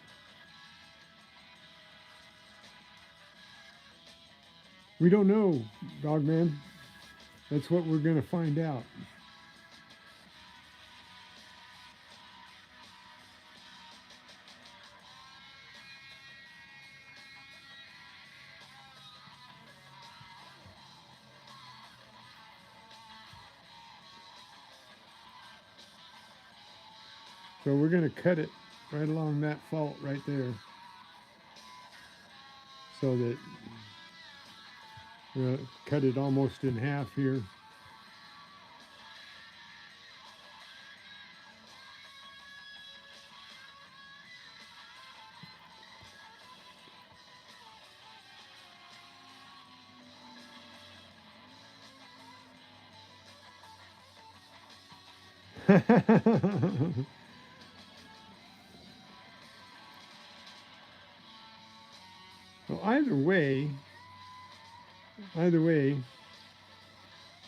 We don't know, Dogman. That's what we're going to find out. So we're going to cut it right along that fault right there, so that we'll cut it almost in half here. Well, either way,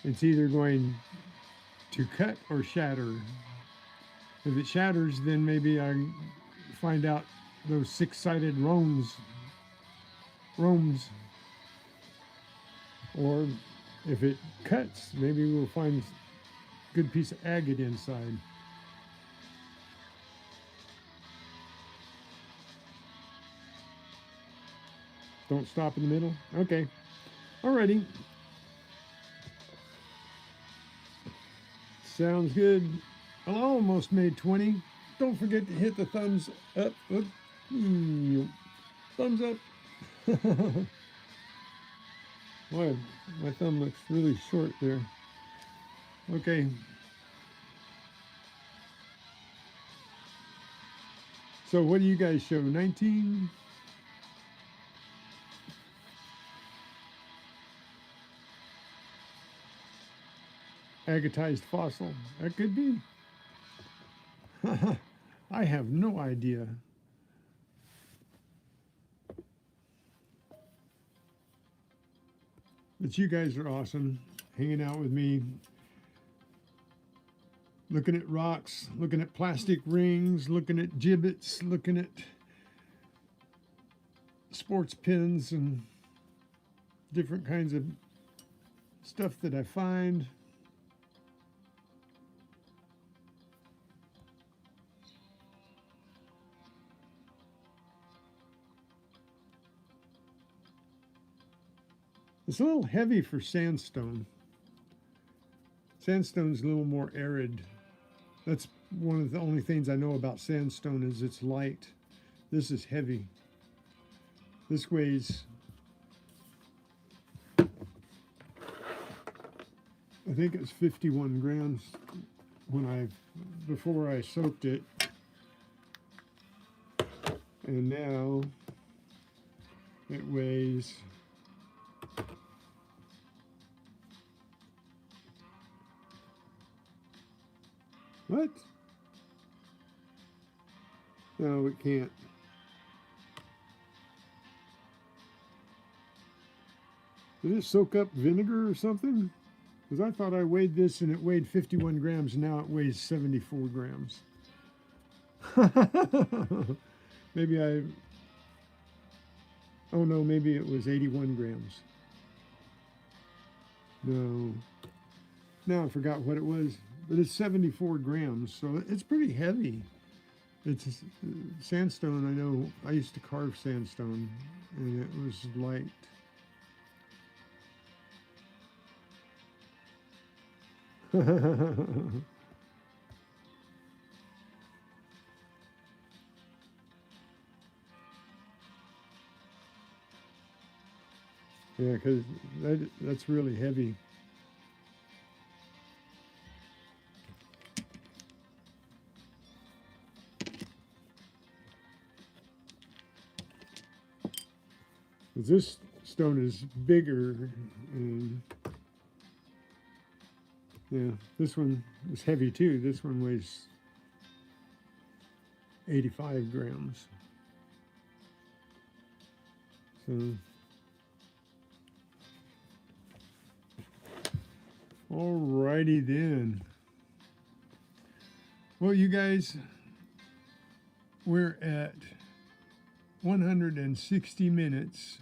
it's either going to cut or shatter. If it shatters, then maybe I find out those six-sided roams. Or if it cuts, maybe we'll find a good piece of agate inside. Don't stop in the middle? Okay. Alrighty. Sounds good. I almost made 20. Don't forget to hit the thumbs up. Thumbs up. Boy, my thumb looks really short there. Okay. So what do you guys show? 19? Agatized fossil. That could be. I have no idea. But you guys are awesome, hanging out with me, looking at rocks, looking at plastic rings, looking at gibbets, looking at sports pins and different kinds of stuff that I find. It's a little heavy for sandstone. Sandstone's a little more arid. That's one of the only things I know about sandstone is it's light. This is heavy. This weighs, I think it's 51 grams before I soaked it. And now it weighs what? No, it can't. Did it soak up vinegar or something? Because I thought I weighed this and it weighed 51 grams, and now it weighs 74 grams. Maybe oh no, maybe it was 81 grams. No. Now I forgot what it was, but it's 74 grams, so it's pretty heavy. It's sandstone. I know I used to carve sandstone, and it was light. Yeah, because that's really heavy. This stone is bigger, and yeah, this one is heavy too. This one weighs 85 grams. So, alrighty then. Well, you guys, we're at 160 minutes.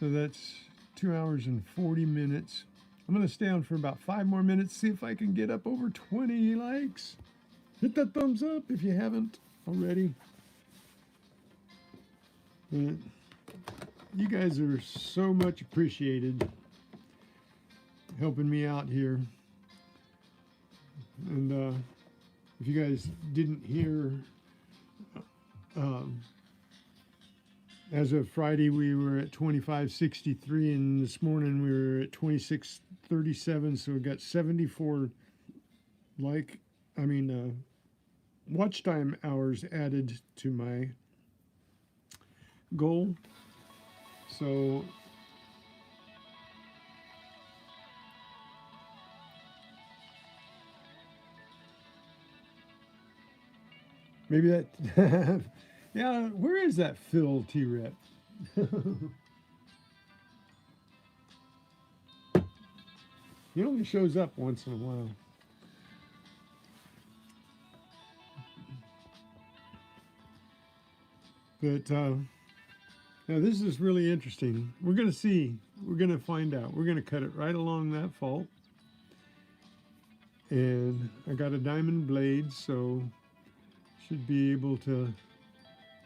So that's 2 hours and 40 minutes. I'm going to stay on for about 5 more minutes, see if I can get up over 20 likes. Hit that thumbs up if you haven't already. But you guys are so much appreciated helping me out here. And if you guys didn't hear, as of Friday, we were at 2563, and this morning we were at 2637. So we got 74 watch time hours added to my goal. So maybe that, yeah, where is that Phil T-Rep? He only shows up once in a while. But now this is really interesting. We're going to see. We're going to find out. We're going to cut it right along that fault. And I got a diamond blade, so should be able to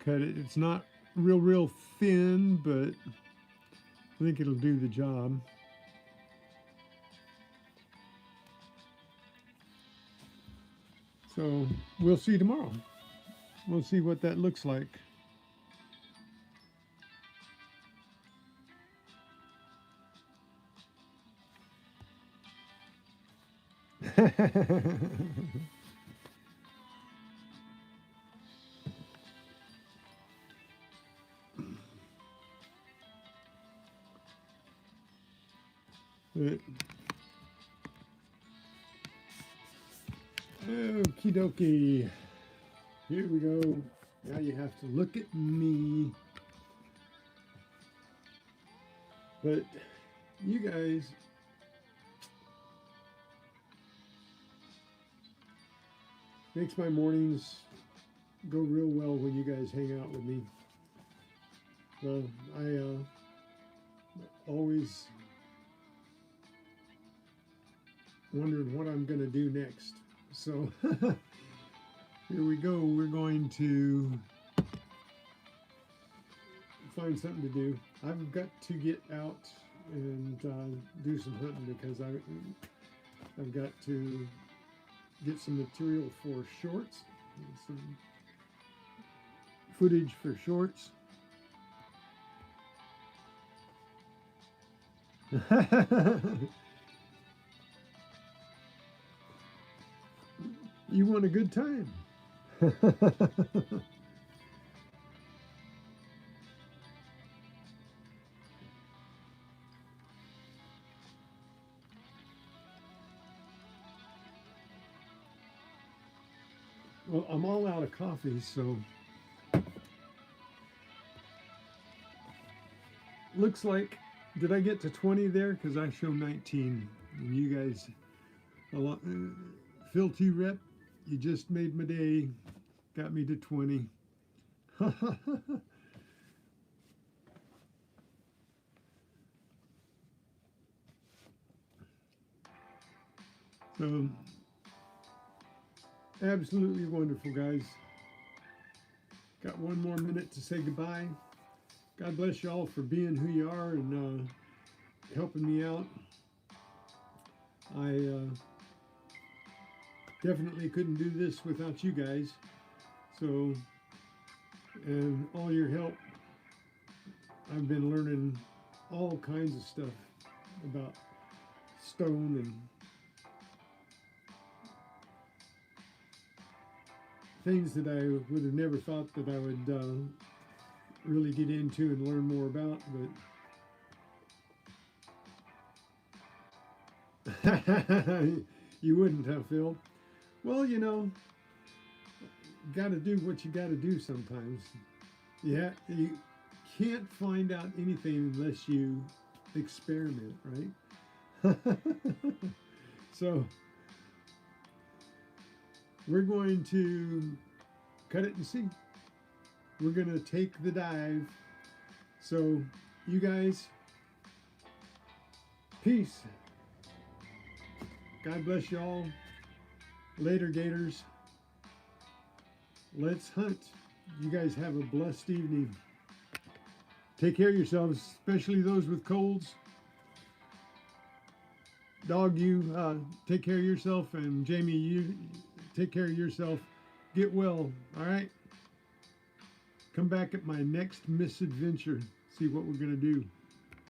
cut it. It's not real thin, but I think it'll do the job. So we'll see tomorrow. We'll see what that looks like. Okie dokie. Here we go. Now you have to look at me. But you guys, makes my mornings go real well when you guys hang out with me. So I always wondered what I'm going to do next. So here we go. We're going to find something to do. I've got to get out and do some hunting because I've got to get some material for shorts, some footage for shorts. You want a good time. Well, I'm all out of coffee, so looks like, did I get to 20 there? Because I show 19, and you guys, Phil T-Rep, you just made my day, got me to 20. So, absolutely wonderful, guys. Got one more minute to say goodbye. God bless you all for being who you are and helping me out. I definitely couldn't do this without you guys. So, and all your help, I've been learning all kinds of stuff about stone and things that I would have never thought that I would really get into and learn more about, but you wouldn't have, Phil. Well, you know, got to do what you got to do sometimes. Yeah, you can't find out anything unless you experiment, right? So we're going to cut it and see. We're going to take the dive. So you guys, peace. God bless you all. Later, Gators. Let's hunt. You guys have a blessed evening. Take care of yourselves, especially those with colds. Dog, you take care of yourself, and Jamie, you take care of yourself. Get well, all right? Come back at my next misadventure. See what we're going to do.